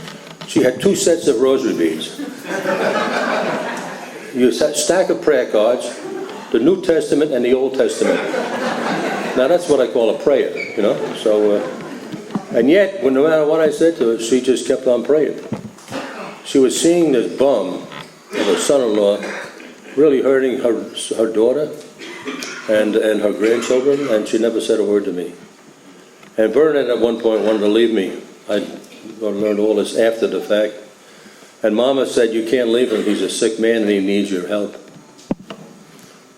She had 2 sets of rosary beads. You stack of prayer cards, the New Testament and the Old Testament. Now that's what I call a prayer, So, and yet, no matter what I said to her, she just kept on praying. She was seeing this bum of her son-in-law really hurting her daughter and her grandchildren, and she never said a word to me. And Bernadette at one point wanted to leave me. I learned all this after the fact. And Mama said, "You can't leave him. He's a sick man and he needs your help."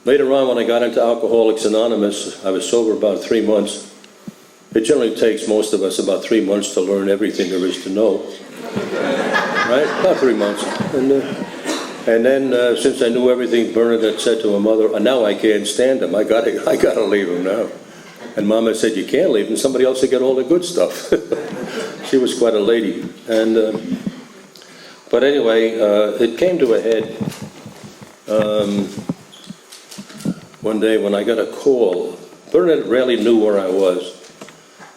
Later on, when I got into Alcoholics Anonymous, I was sober about 3 months. It generally takes most of us about 3 months to learn everything there is to know. Right? About 3 months. And then, since I knew everything, Bernadette said to her mother, "Now I can't stand him. I gotta leave him now." And Mama said, "You can't leave him. Somebody else will get all the good stuff." She was quite a lady. But anyway, it came to a head one day when I got a call. Bernadette rarely knew where I was.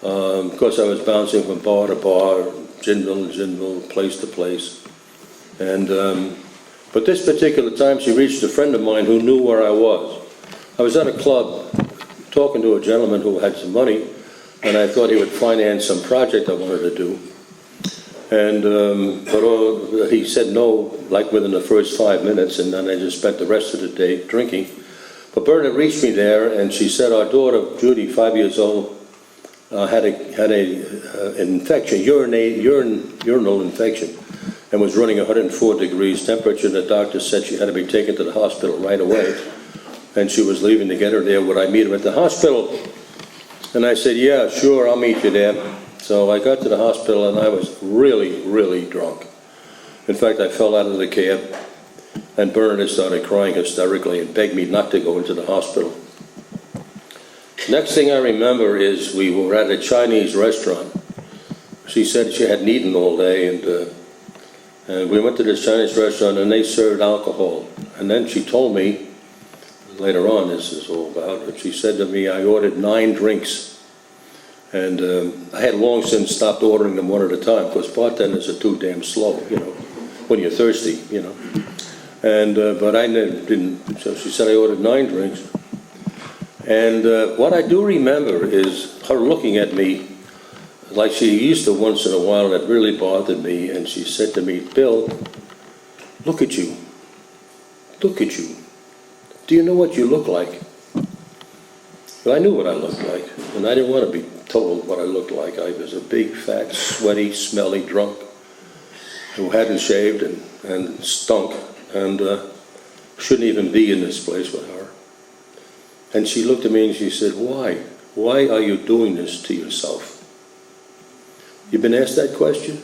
Of course, I was bouncing from bar to bar, Ginville, place to place. But this particular time, she reached a friend of mine who knew where I was. I was at a club talking to a gentleman who had some money, and I thought he would finance some project I wanted to do. But he said no, like within the first 5 minutes, and then I just spent the rest of the day drinking. But Bernadette reached me there, and she said our daughter, Judy, 5 years old, had an infection, urinal infection, and was running 104 degrees temperature. The doctor said she had to be taken to the hospital right away, and she was leaving to get her there. Would I meet her at the hospital? And I said, "Yeah, sure, I'll meet you there." So I got to the hospital, and I was really, really drunk. In fact, I fell out of the cab, and Bernadette started crying hysterically and begged me not to go into the hospital. Next thing I remember is we were at a Chinese restaurant. She said she hadn't eaten all day, and we went to this Chinese restaurant and they served alcohol. And then she told me, later on this is all about, but she said to me, I ordered 9 drinks. And I had long since stopped ordering them one at a time, because bartenders are too damn slow, when you're thirsty, And, but I didn't, so she said I ordered 9 drinks. And what I do remember is her looking at me like she used to once in a while, and it really bothered me, and she said to me, Bill, look at you. Look at you. Do you know what you look like? Well, I knew what I looked like, and I didn't want to be told what I looked like. I was a big, fat, sweaty, smelly drunk who hadn't shaved and stunk, and shouldn't even be in this place with her. And she looked at me and she said, why? Why are you doing this to yourself? You've been asked that question?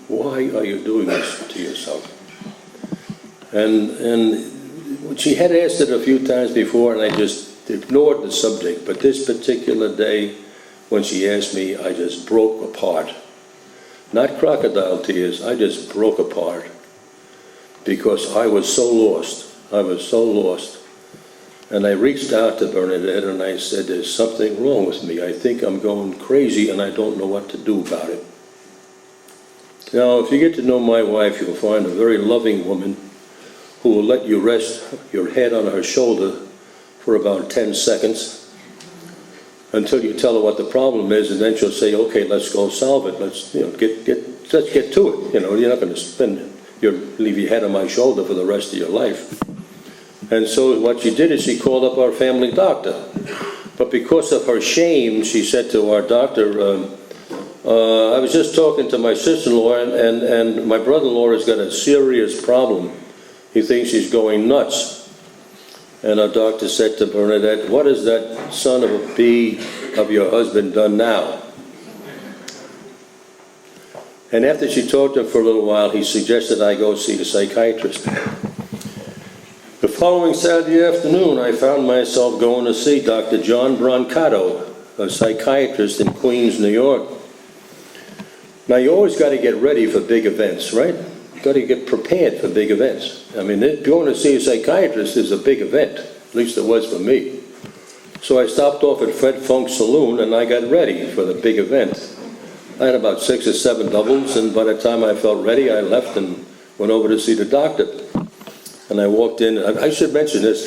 Why are you doing this to yourself? And she had asked it a few times before, and I just ignored the subject. But this particular day, when she asked me, I just broke apart. Not crocodile tears, I just broke apart. Because I was so lost. I was so lost. And I reached out to Bernadette and I said, there's something wrong with me. I think I'm going crazy and I don't know what to do about it. Now, if you get to know my wife, you'll find a very loving woman who will let you rest your head on her shoulder for about 10 seconds until you tell her what the problem is, and then she'll say, okay, let's go solve it. Let's get to it. You're not going to leave your head on my shoulder for the rest of your life. And so what she did is she called up our family doctor. But because of her shame, she said to our doctor, I was just talking to my sister-in-law, and my brother-in-law has got a serious problem. He thinks he's going nuts. And our doctor said to Bernadette, what has that son of a bee of your husband done now? And after she talked to him for a little while, he suggested I go see a psychiatrist. The following Saturday afternoon, I found myself going to see Dr. John Brancato, a psychiatrist in Queens, New York. Now, you always got to get ready for big events, right? You've got to get prepared for big events. I mean, going to see a psychiatrist is a big event. At least it was for me. So I stopped off at Fred Funk's Saloon and I got ready for the big event. I had about 6 or 7 doubles, and by the time I felt ready, I left and went over to see the doctor. And I walked in. I should mention this.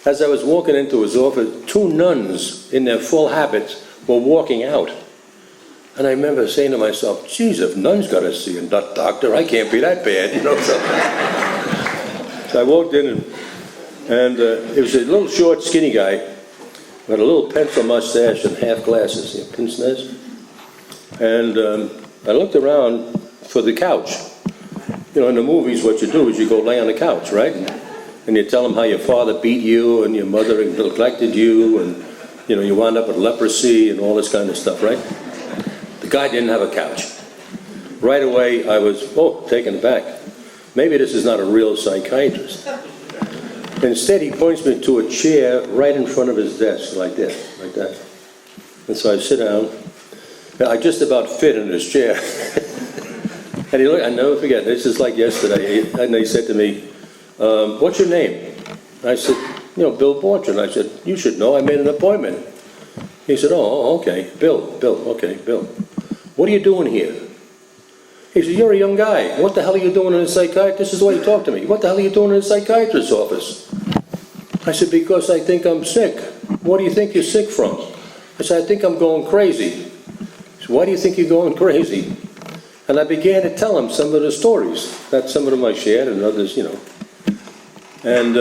As I was walking into his office, 2 nuns in their full habits were walking out. And I remember saying to myself, geez, if nuns got to see a nut doctor, I can't be that bad, So I walked in, and it was a little short, skinny guy with a little pencil mustache and half glasses, pince nez. And I looked around for the couch. In the movies, what you do is you go lay on the couch, right? And you tell them how your father beat you and your mother neglected you, and you wound up with leprosy and all this kind of stuff, right? The guy didn't have a couch. Right away, I was, taken aback. Maybe this is not a real psychiatrist. Instead, he points me to a chair right in front of his desk, like this, like that. And so I sit down. I just about fit in his chair. And he looked, I never forget, this is like yesterday, and he said to me, what's your name? I said, Bill Borchert. I said, you should know, I made an appointment. He said, oh, okay, Bill, okay, Bill. What are you doing here? He said, you're a young guy. What the hell are you doing in a psychiatrist? This is the way he talked to me. What the hell are you doing in a psychiatrist's office? I said, because I think I'm sick. What do you think you're sick from? I said, I think I'm going crazy. He said, why do you think you're going crazy? And I began to tell him some of the stories that some of them I shared and others, And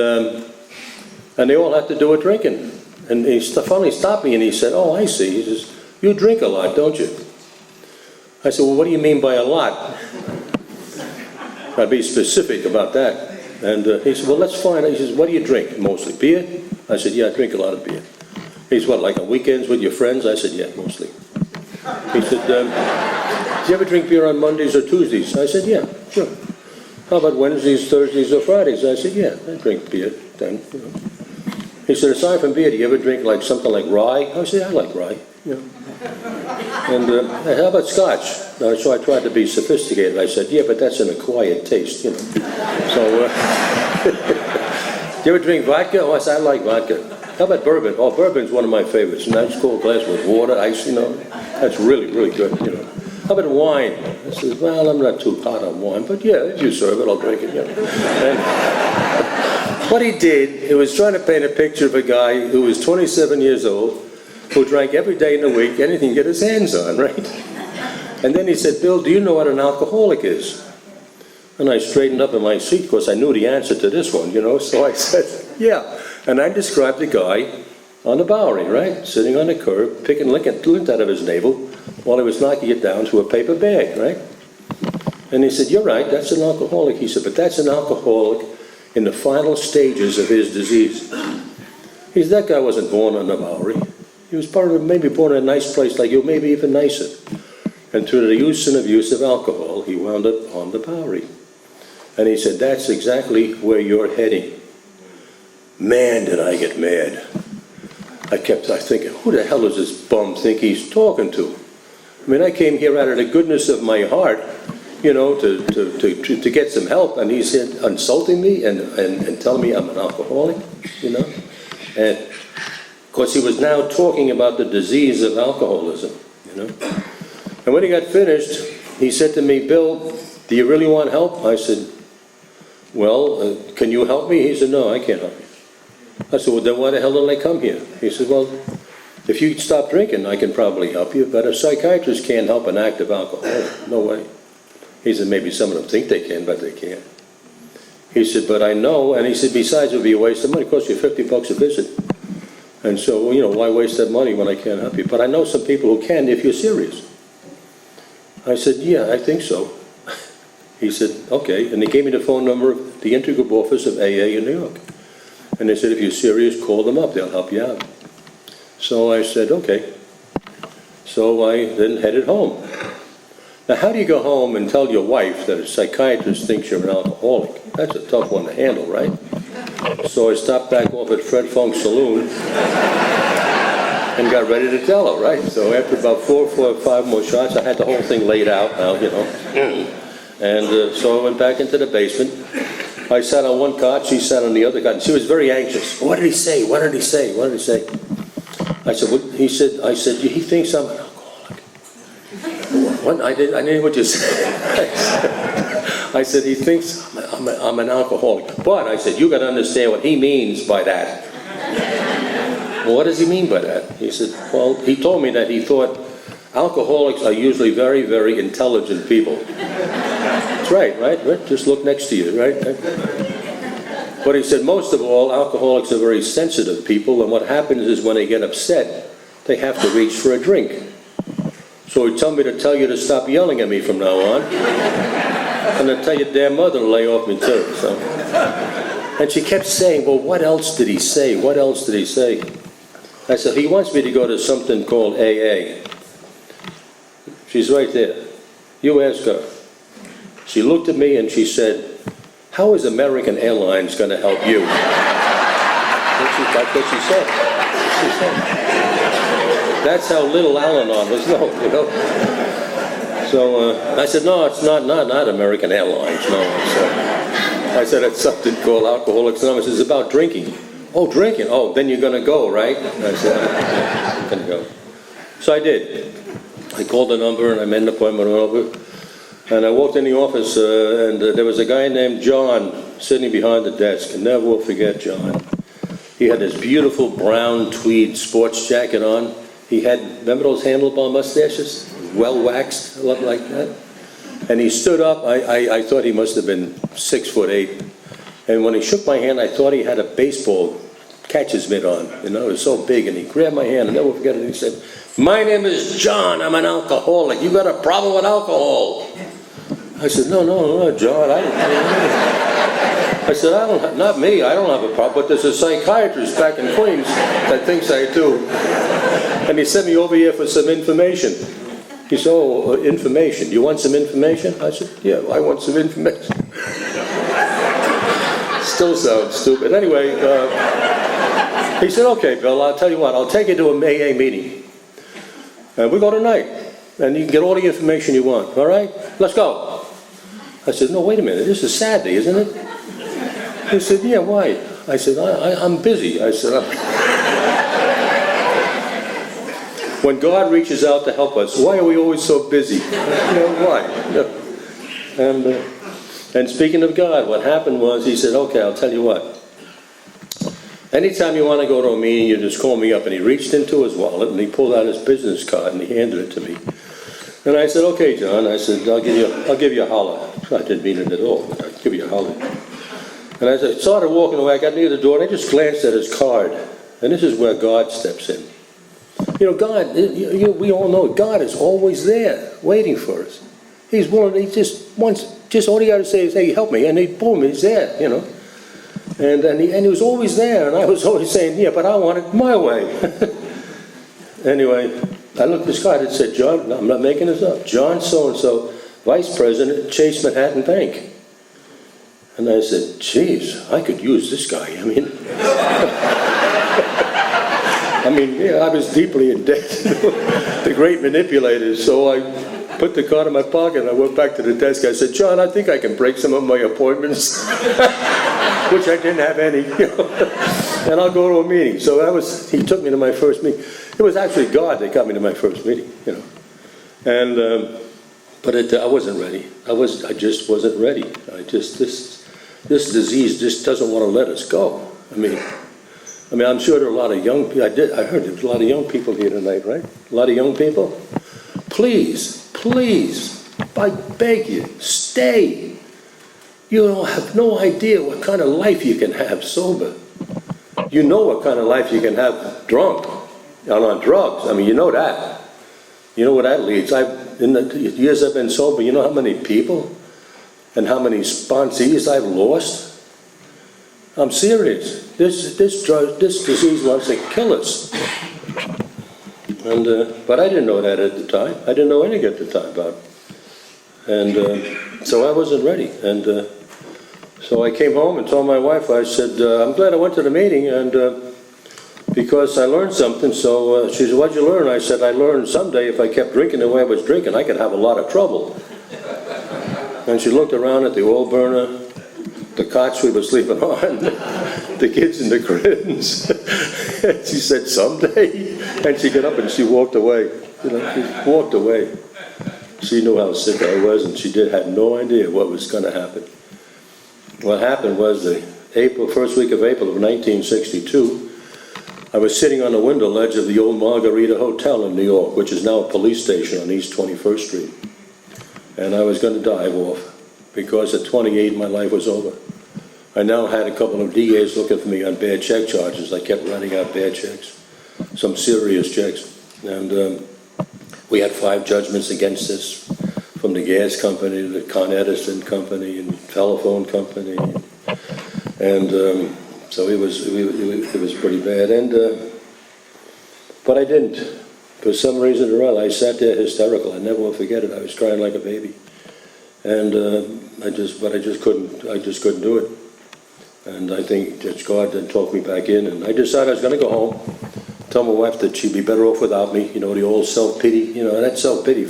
they all had to do with drinking. And he finally stopped me and he said, oh, I see. He says, you drink a lot, don't you? I said, well, what do you mean by a lot? I'd be specific about that. And he said, well, that's fine. He says, what do you drink mostly? Beer? I said, yeah, I drink a lot of beer. He said, what, like on weekends with your friends? I said, yeah, mostly. He said, do you ever drink beer on Mondays or Tuesdays? I said, yeah, sure. How about Wednesdays, Thursdays, or Fridays? I said, yeah, I drink beer then. He said, aside from beer, do you ever drink like something like rye? I said, I like rye. You know. And "Hey, how about scotch? So I tried to be sophisticated. I said, yeah, but that's an acquired taste, you know. So, do you ever drink vodka? Oh, I said, I like vodka. How about bourbon? Oh, bourbon's one of my favorites. Nice cold glass with water, ice, you know. That's really, really good, you know. How about wine? I said, well, I'm not too hot on wine, but yeah, if you serve it, I'll drink it, you know. And what he did, he was trying to paint a picture of a guy who was 27 years old, who drank every day in the week, anything he could get his hands on, right? And then he said, Bill, do you know what an alcoholic is? And I straightened up in my seat because I knew the answer to this one, you know, so I said, yeah. And I described the guy on the Bowery, right, sitting on the curb, picking lint out of his navel while he was knocking it down to a paper bag, right? And he said, you're right, that's an alcoholic. He said, but that's an alcoholic in the final stages of his disease. He said, that guy wasn't born on the Bowery. He was maybe born in a nice place like you, maybe even nicer. And through the use and abuse of alcohol, he wound up on the Bowery. And he said, that's exactly where you're heading. Man, did I get mad. I kept thinking, who the hell does this bum think he's talking to? I mean, I came here out of the goodness of my heart, you know, to get some help, and he's insulting me and telling me I'm an alcoholic, you know? And of course, he was now talking about the disease of alcoholism, you know? And when he got finished, he said to me, Bill, do you really want help? I said, well, can you help me? He said, no, I can't help you. I said, well, then why the hell did I come here? He said, well, if you stop drinking, I can probably help you, but a psychiatrist can't help an active alcoholic. No way. He said, maybe some of them think they can, but they can't. He said, but I know, and he said, besides, it would be a waste of money. It costs you $50 a visit. And so, you know, why waste that money when I can't help you? But I know some people who can if you're serious. I said, yeah, I think so. He said, okay. And he gave me the phone number of the Integral Office of AA in New York. And they said, if you're serious, call them up. They'll help you out. So I said, okay. So I then headed home. Now, how do you go home and tell your wife that a psychiatrist thinks you're an alcoholic? That's a tough one to handle, right? So I stopped back off at Fred Funk's Saloon and got ready to tell her, right? So after about 4 or 5 more shots, I had the whole thing laid out now, you know. And so I went back into the basement. I sat on one cot, she sat on the other cot, and she was very anxious. What did he say? What did he say? What did he say? I said, what? I said, he thinks I'm an alcoholic. What? I didn't hear what you said. I said, he thinks I'm an alcoholic. But I said, you got to understand what he means by that. Well, what does he mean by that? He said, well, he told me that he thought alcoholics are usually very, very intelligent people. That's right? Just look next to you, right? But he said, most of all, alcoholics are very sensitive people, and what happens is when they get upset, they have to reach for a drink. So he told me to tell you to stop yelling at me from now on, and to tell your damn mother to lay off me too. So. And she kept saying, well, what else did he say? What else did he say? I said, he wants me to go to something called AA. She's right there. You ask her. She looked at me and she said, how is American Airlines going to help you? That's what she said. That's how little Al-Anon was known, you know. So I said, no, it's not American Airlines, no. I said, it's something called Alcoholics Anonymous. It's about drinking. Oh, drinking. Oh, then you're going to go, right? I said, I'm going to go. So I did. I called the number and I made an appointment over. And I walked in the office and there was a guy named John sitting behind the desk. I never will forget John. He had this beautiful brown tweed sports jacket on. He had, remember those handlebar mustaches? Well waxed, like that. And he stood up. I thought he must have been 6'8". And when he shook my hand, I thought he had a baseball catcher's mitt on. You know, it was so big. And he grabbed my hand. I'll never forget it. He said, my name is John. I'm an alcoholic. You got a problem with alcohol? I said, no, John. I said, not me. I don't have a problem. But there's a psychiatrist back in Queens that thinks I do. And he sent me over here for some information. He said, oh, information. You want some information? I said, yeah, I want some information. Still sounds stupid. Anyway, He said, okay, Bill, I'll tell you what, I'll take you to an AA meeting. And we go tonight, and you can get all the information you want, all right? Let's go. I said, no, wait a minute, this is Saturday, isn't it? He said, yeah, why? I said, I'm busy. I said, when God reaches out to help us, why are we always so busy? Why? And speaking of God, what happened was, he said, okay, I'll tell you what. Anytime you want to go to a meeting, you just call me up. And he reached into his wallet, and he pulled out his business card, and he handed it to me. And I said, okay, John. I said, I'll give you a holler. I didn't mean it at all, but I'll give you a holler. And as I started walking away, I got near the door, and I just glanced at his card. And this is where God steps in. God, we all know God is always there, waiting for us. He's willing, he just wants, just all he got to say is, hey, help me. And boom, he's there, And he was always there, and I was always saying, yeah, but I want it my way. Anyway, I looked at this card, it said, John, I'm not making this up, John so-and-so, Vice President, Chase Manhattan Bank. And I said, geez, I could use this guy. I was deeply in debt to the great manipulators, so I put the card in my pocket and I went back to the desk. I said, John, I think I can break some of my appointments, which I didn't have any, and I'll go to a meeting. So he took me to my first meeting. It was actually God that got me to my first meeting, but I wasn't ready. I just wasn't ready. This disease just doesn't want to let us go. I'm sure there are a lot of young people. I heard there was a lot of young people here tonight, right? A lot of young people. Please, I beg you, stay. You don't have no idea what kind of life you can have sober. You know what kind of life you can have drunk and on drugs. You know that. You know where that leads. In the years I've been sober, you know how many people and how many sponsees I've lost? I'm serious. This disease wants to kill us. But I didn't know that at the time. I didn't know anything at the time about it. And so I wasn't ready. And so I came home and told my wife, I said, I'm glad I went to the meeting, and because I learned something. So she said, what'd you learn? I said, I learned someday if I kept drinking the way I was drinking, I could have a lot of trouble. And she looked around at the oil burner, the cots we were sleeping on, the kids in the cribs. And she said, someday. And she got up and she walked away. She walked away. She knew how sick I was, and she had no idea what was going to happen. What happened was the first week of April of 1962, I was sitting on the window ledge of the old Margarita Hotel in New York, which is now a police station on East 21st Street. And I was going to dive off, because at 28 my life was over. I now had a couple of DAs looking for me on bad check charges. I kept running out bad checks, some serious checks. And we had 5 judgments against us, from the gas company, the Con Edison company, and telephone company. And so it was pretty bad. But I didn't. For some reason or other, I sat there hysterical. I never will forget it. I was crying like a baby. And I just couldn't do it. And I think Judge God then talked me back in, and I decided I was going to go home, tell my wife that she'd be better off without me, the old self-pity, that self-pity,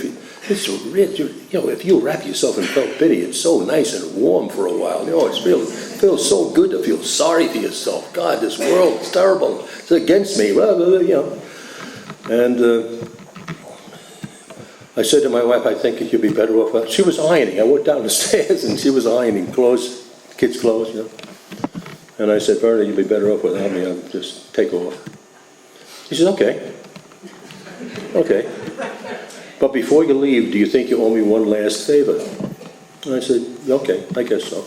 if you wrap yourself in self-pity, it's so nice and warm for a while, it feels so good to feel sorry for yourself. God, this world is terrible, it's against me, And I said to my wife, I think you'd be better off. She was ironing. I went down the stairs and she was ironing clothes, kids' clothes, And I said, Verna, you'd be better off without me. I'll just take off. She said, okay. Okay. But before you leave, do you think you owe me one last favor? And I said, okay, I guess so.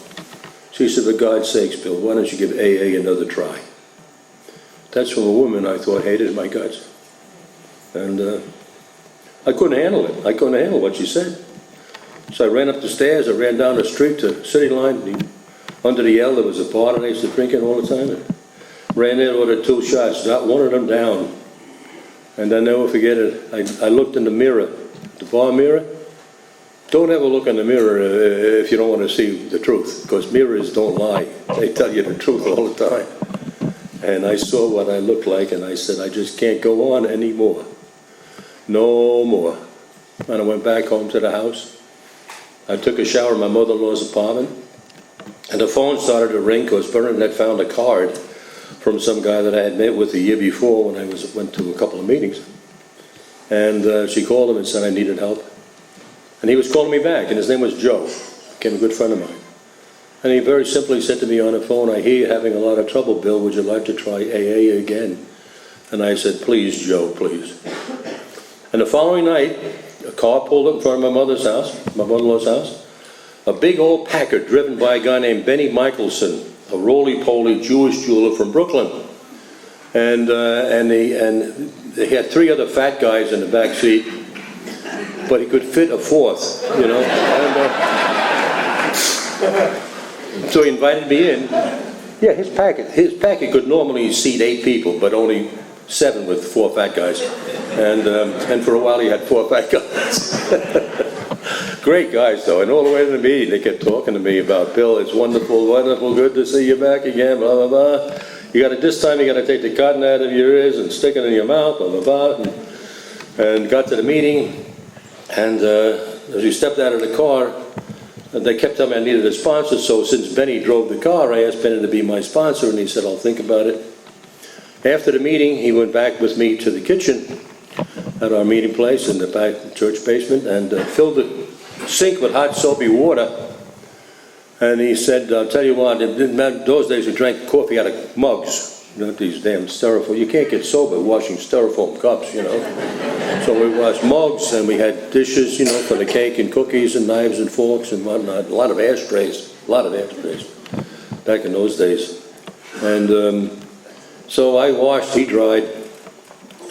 She said, for God's sakes, Bill, why don't you give AA another try? That's from a woman I thought hated my guts. And I couldn't handle it. I couldn't handle what she said. So I ran up the stairs, I ran down the street to City Line. Under the L, there was a bar that I used to drink in all the time. And ran in, ordered 2 shots, got one of them down. And I'll never forget it. I looked in the mirror, the bar mirror. Don't ever look in the mirror if you don't want to see the truth, because mirrors don't lie. They tell you the truth all the time. And I saw what I looked like, and I said, I just can't go on anymore. No more. And I went back home to the house. I took a shower in my mother-in-law's apartment, and the phone started to ring because Bernadette had found a card from some guy that I had met with the year before when I went to a couple of meetings. And she called him and said I needed help. And he was calling me back, and his name was Joe, became a good friend of mine. And he very simply said to me on the phone, I hear you're having a lot of trouble, Bill. Would you like to try AA again? And I said, please, Joe, please. And the following night, a car pulled up in front of my mother's house, my mother-in-law's house. A big old Packard driven by a guy named Benny Michelson, a roly-poly Jewish jeweler from Brooklyn. And they had 3 other fat guys in the back seat, but he could fit a 4th, you know. So he invited me in. Yeah, his packet could normally seat 8 people, but only 7 with 4 fat guys. And for a while he had 4 fat guys. Great guys though, and all the way to the meeting they kept talking to me about, Bill, it's wonderful, wonderful, good to see you back again, blah, blah, blah. This time you gotta take the cotton out of your ears and stick it in your mouth, blah, blah, blah. And got to the meeting, and as we stepped out of the car, they kept telling me I needed a sponsor, so since Benny drove the car, I asked Benny to be my sponsor, and he said, I'll think about it. After the meeting, he went back with me to the kitchen at our meeting place in the back church basement and filled the sink with hot soapy water. And he said, I'll tell you what, in those days we drank coffee out of mugs, not these damn styrofoam. You can't get sober washing styrofoam cups, you know. So we washed mugs, and we had dishes, you know, for the cake and cookies and knives and forks and whatnot. A lot of ashtrays back in those days. And so I washed, he dried,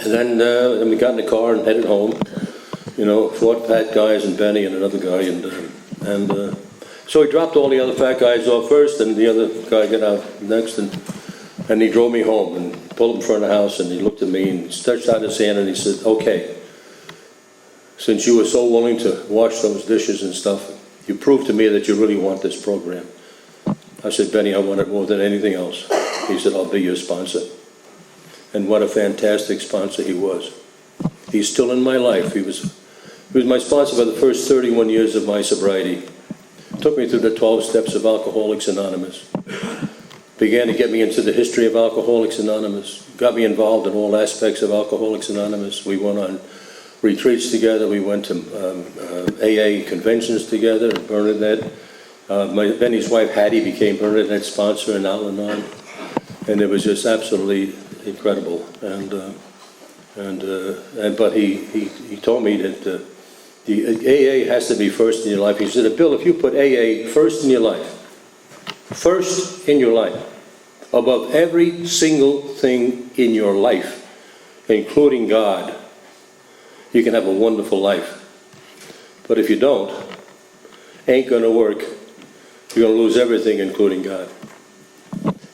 and then we got in the car and headed home. You know, 4 fat guys and Benny and another guy, and so he dropped all the other fat guys off first, and the other guy got out next, and he drove me home and pulled up in front of the house, and he looked at me and stretched out his hand and he said, okay, since you were so willing to wash those dishes and stuff, you proved to me that you really want this program. I said, Benny, I want it more than anything else. He said, I'll be your sponsor. And what a fantastic sponsor he was. He's still in my life. He was my sponsor for the first 31 years of my sobriety. Took me through the 12 steps of Alcoholics Anonymous. Began to get me into the history of Alcoholics Anonymous. Got me involved in all aspects of Alcoholics Anonymous. We went on retreats together. We went to AA conventions together. Bernadette, Benny's wife Hattie became Bernadette's sponsor in Al-Anon. And it was just absolutely incredible. But he told me that the AA has to be first in your life. He said, Bill, if you put AA first in your life, above every single thing in your life, including God, you can have a wonderful life. But if you don't, ain't gonna work. You're gonna lose everything, including God.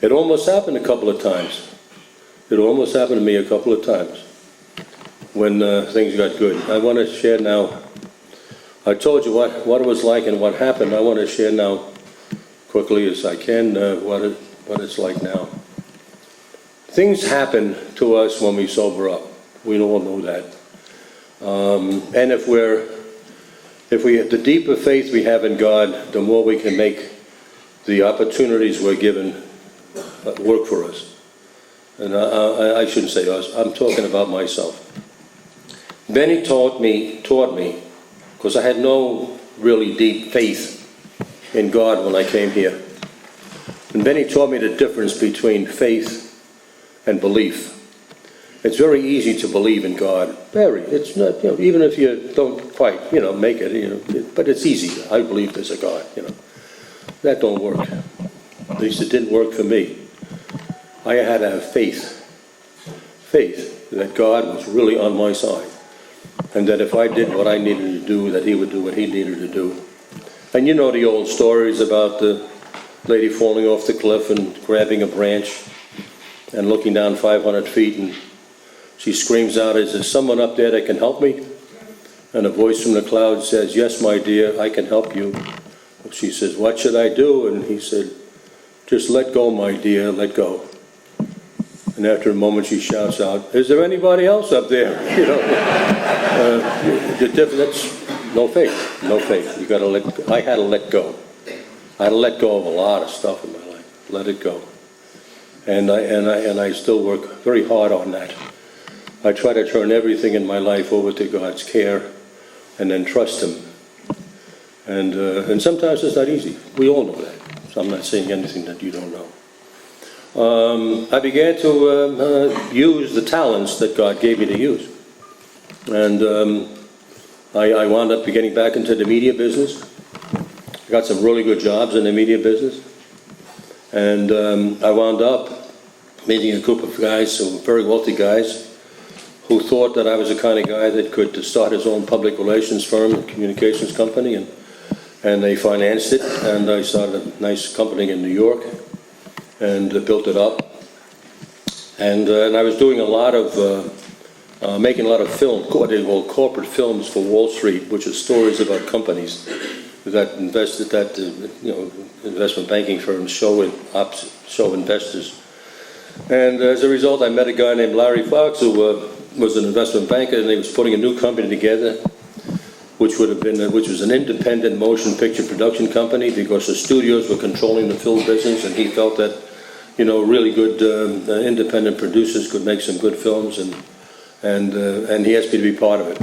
It almost happened a couple of times. It almost happened to me a couple of times when things got good. I want to share now. I told you what it was like and what happened. I want to share now, quickly as I can, what it's like now. Things happen to us when we sober up. We all know that. And the deeper faith we have in God, the more we can make the opportunities we're given work for us. And I shouldn't say us. I'm talking about myself. Benny taught me, because I had no really deep faith in God when I came here. And Benny taught me the difference between faith and belief. It's very easy to believe in God. It's not, you know, even if you don't quite, make it, but it's easy. I believe there's a God, That don't work. At least it didn't work for me. I had to have faith that God was really on my side, and that if I did what I needed to do, that he would do what he needed to do. And you know the old stories about the lady falling off the cliff and grabbing a branch and looking down 500 feet, and she screams out, is there someone up there that can help me? And a voice from the cloud says, yes, my dear, I can help you. She says, what should I do? And he said, just let go, my dear, let go. And after a moment, she shouts out, "Is there anybody else up there?" You know, that's no faith, no faith. You got to let. I had to let go. I had to let go of a lot of stuff in my life. Let it go. And I still work very hard on that. I try to turn everything in my life over to God's care, and then trust Him. And sometimes it's not easy. We all know that. So I'm not saying anything that you don't know. I began to use the talents that God gave me to use. And I wound up getting back into the media business. I got some really good jobs in the media business. And I wound up meeting a group of guys, some very wealthy guys, who thought that I was the kind of guy that could start his own public relations firm, a communications company, and they financed it. And I started a nice company in New York and built it up. And I was doing a lot of, making a lot of film, what they call corporate films for Wall Street, which is stories about companies that invested, that investment banking firms show investors. And as a result, I met a guy named Larry Fox, who was an investment banker, and he was putting a new company together, which was an independent motion picture production company, because the studios were controlling the film business, and he felt that, really good independent producers could make some good films, and he asked me to be part of it.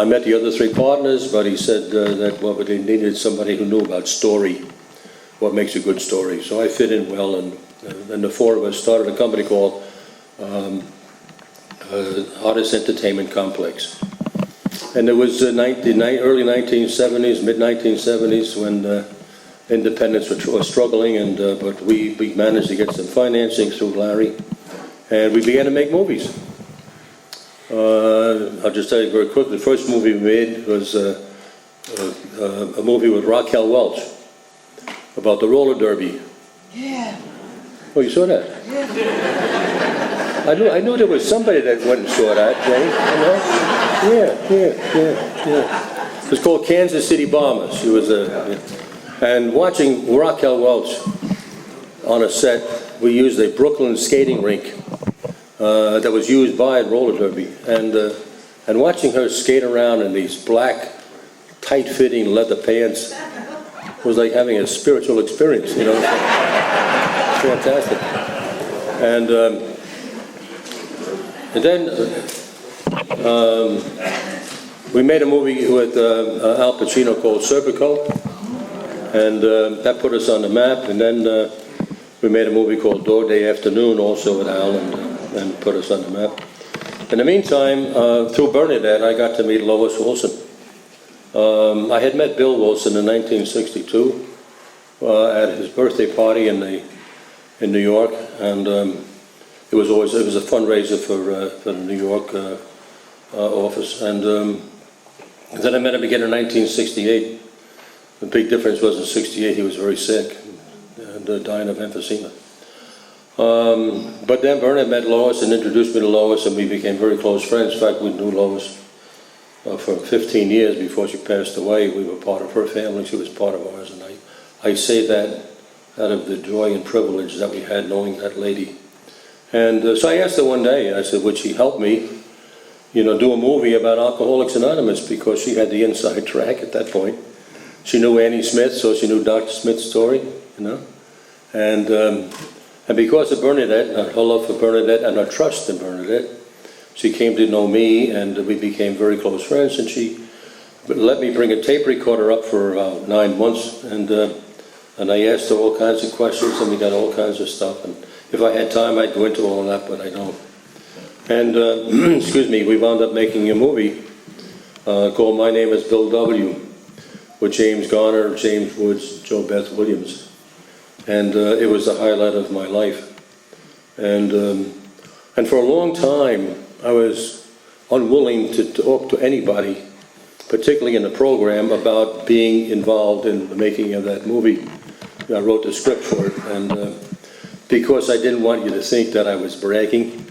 I met the other three partners, but he said that they needed somebody who knew about story, what makes a good story. So I fit in well, and the four of us started a company called Artist Entertainment Complex. And it was the early 1970s, mid-1970s, when independents were struggling, but we managed to get some financing through Larry, and we began to make movies. I'll just tell you very quickly, the first movie we made was a movie with Raquel Welch about the roller derby. Yeah. Oh, you saw that? Yeah. I knew there was somebody that went and saw that, Jane. Yeah. It was called Kansas City Bombers. She was and watching Raquel Welch on a set, we used a Brooklyn skating rink that was used by roller derby, and watching her skate around in these black, tight-fitting leather pants was like having a spiritual experience, Fantastic. And then we made a movie with Al Pacino called Serpico, and that put us on the map. And then we made a movie called Door Day Afternoon, also with Al, and put us on the map. In the meantime, through Bernadette, I got to meet Lois Wilson. I had met Bill Wilson in 1962 at his birthday party in New York, and it was a fundraiser for the New York office. And then I met him again in 1968. The big difference was in '68 he was very sick and dying of emphysema. But then Bernadette met Lois and introduced me to Lois, and we became very close friends. In fact, we knew Lois for 15 years before she passed away. We were part of her family, she was part of ours, and I say that out of the joy and privilege that we had knowing that lady. And so I asked her one day, I said, would she help me, do a movie about Alcoholics Anonymous, because she had the inside track at that point. She knew Annie Smith, so she knew Dr. Smith's story, And because of Bernadette, her love for Bernadette and her trust in Bernadette, she came to know me, and we became very close friends, and she let me bring a tape recorder up for about 9 months, and I asked her all kinds of questions, and we got all kinds of stuff, and if I had time I'd go into all that, but I don't. And, we wound up making a movie called My Name is Bill W., with James Garner, James Woods, Jo Beth Williams. And it was the highlight of my life. And for a long time, I was unwilling to talk to anybody, particularly in the program, about being involved in the making of that movie. I wrote the script for it, and because I didn't want you to think that I was bragging,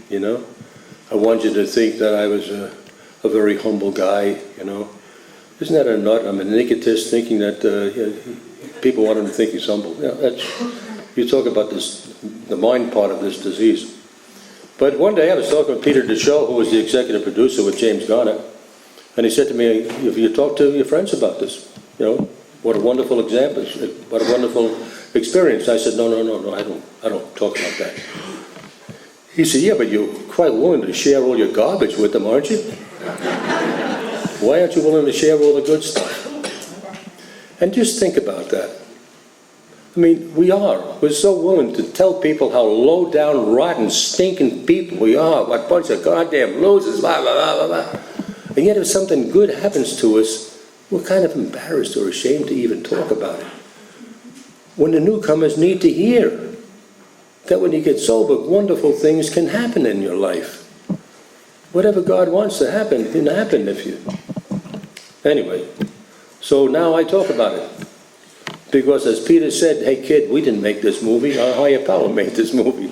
I wanted you to think that I was a very humble guy, Isn't that a nut? I'm an egotist thinking that people want him to think he's humble. Yeah, You talk about this, the mind part of this disease. But one day I was talking with Peter DeShaw, who was the executive producer with James Garner, and he said to me, if you talk to your friends about this, what a wonderful example, what a wonderful experience. I said, no, I don't talk about that. He said, yeah, but you're quite willing to share all your garbage with them, aren't you? Why aren't you willing to share all the good stuff? And just think about that. I mean, we're so willing to tell people how low down, rotten, stinking people we are, what bunch of goddamn losers, blah, blah, blah, blah, blah. And yet if something good happens to us, we're kind of embarrassed or ashamed to even talk about it. When the newcomers need to hear that when you get sober, wonderful things can happen in your life. Whatever God wants to happen can happen if you... Anyway, so now I talk about it. Because as Peter said, hey kid, we didn't make this movie, our higher power made this movie,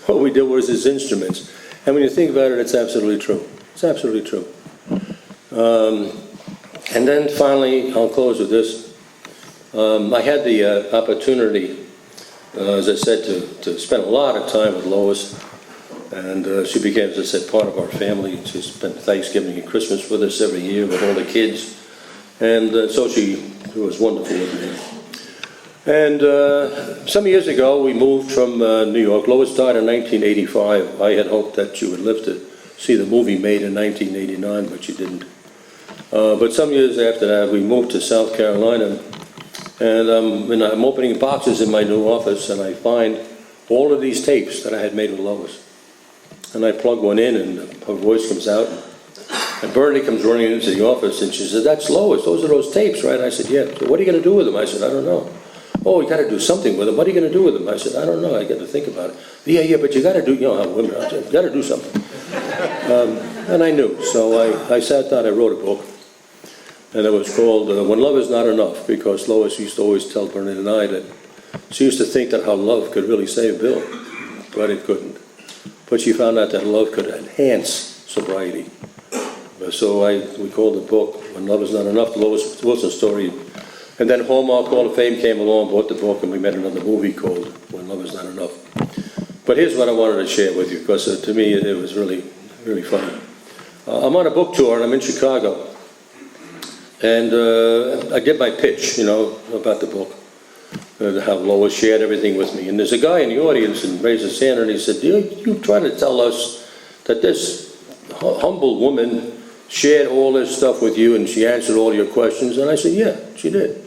What we did was his instruments. And when you think about it, it's absolutely true. It's absolutely true. And then finally, I'll close with this. I had the opportunity, as I said, to spend a lot of time with Lois. And she became, as I said, part of our family. She spent Thanksgiving and Christmas with us every year with all the kids. And so she was wonderful with me. And some years ago, we moved from New York. Lois died in 1985. I had hoped that she would live to see the movie made in 1989, but she didn't. But some years after that, we moved to South Carolina. And I'm opening boxes in my new office, and I find all of these tapes that I had made with Lois. And I plug one in, and her voice comes out. And Bernie comes running into the office, and she said, that's Lois. Those are those tapes, right? I said, yeah. So what are you going to do with them? I said, I don't know. Oh, you got to do something with them. What are you going to do with them? I said, I don't know. I got to think about it. Yeah, but you got to do, how women are. You got to do something. And I knew. So I sat down, I wrote a book. And it was called When Love Is Not Enough, because Lois used to always tell Bernie and I that she used to think that how love could really save Bill, but it couldn't. But she found out that love could enhance sobriety. So we called the book When Love Is Not Enough, the Lois Wilson story. And then Hallmark Hall of Fame came along, bought the book, and we made another movie called When Love Is Not Enough. But here's what I wanted to share with you, because to me it was really, really funny. I'm on a book tour, and I'm in Chicago. And I did my pitch, about the book, how Lois shared everything with me. And there's a guy in the audience and raised his hand, and he said, you trying to tell us that this humble woman shared all this stuff with you and she answered all your questions? And I said, yeah, she did.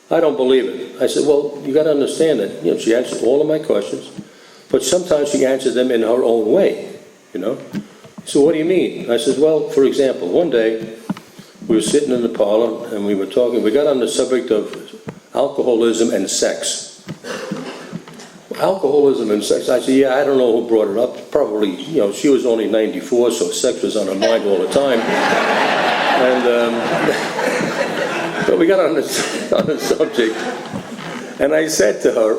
I don't believe it. I said, well, you got to understand that, she answered all of my questions, but sometimes she answered them in her own way, So what do you mean? I said, well, for example, one day we were sitting in the parlor and we were talking, we got on the subject of alcoholism and sex. Alcoholism and sex. I said, yeah, I don't know who brought it up. Probably, she was only 94, so sex was on her mind all the time. And so we got on the subject. And I said to her,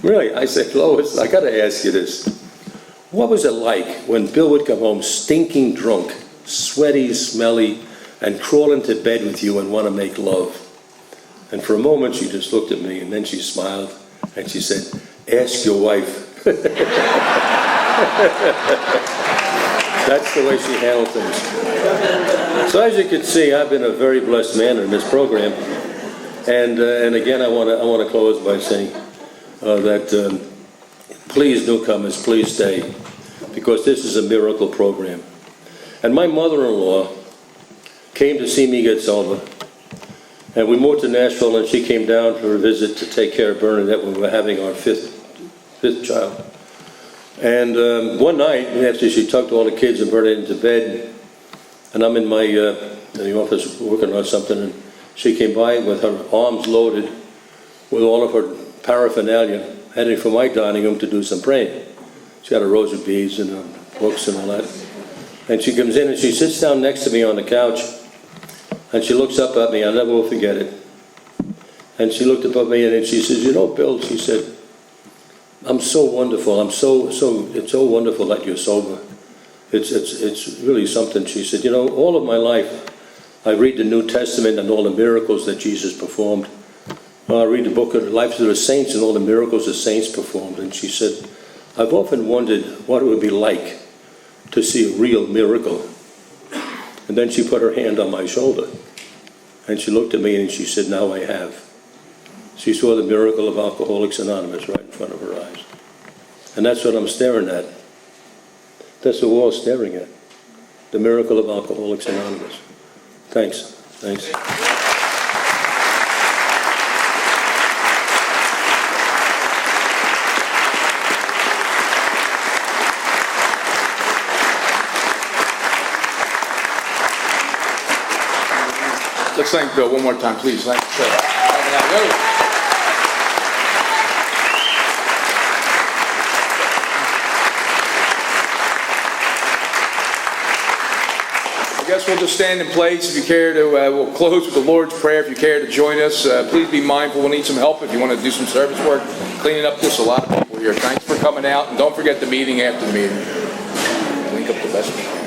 really, I said, Lois, I got to ask you this. What was it like when Bill would come home stinking drunk, sweaty, smelly, and crawl into bed with you and want to make love? And for a moment, she just looked at me, and then she smiled, and she said, ask your wife. That's the way she handled things. So as you can see, I've been a very blessed man in this program. And again, I want to close by saying that please, newcomers, please stay, because this is a miracle program. And my mother-in-law came to see me get sober. And we moved to Nashville, and she came down for a visit to take care of Bernadette when we were having our fifth child. And one night, after she tucked all the kids and Bernadette into bed, and I'm in my in the office working on something, and she came by with her arms loaded with all of her paraphernalia, heading for my dining room to do some praying. She had a rose of beads and books and all that. And she comes in and she sits down next to me on the couch. And she looks up at me, I'll never will forget it. And she looked up at me and she says, Bill, she said, I'm so wonderful. It's so wonderful that you're sober. It's really something. She said, all of my life, I read the New Testament and all the miracles that Jesus performed. read the book of the lives of the saints and all the miracles the saints performed. And she said, I've often wondered what it would be like to see a real miracle. And then she put her hand on my shoulder. And she looked at me and she said, now I have. She saw the miracle of Alcoholics Anonymous right in front of her eyes. And that's what I'm staring at. That's what we're all staring at. The miracle of Alcoholics Anonymous. Thanks. Thanks. Let's thank Bill one more time, please. Thank you. I guess we'll just stand in place if you care to, we'll close with the Lord's Prayer if you care to join us. Please be mindful, we'll need some help if you want to do some service work, cleaning up just a lot of people here. Thanks for coming out, and don't forget the meeting after the meeting. Link up the best we can.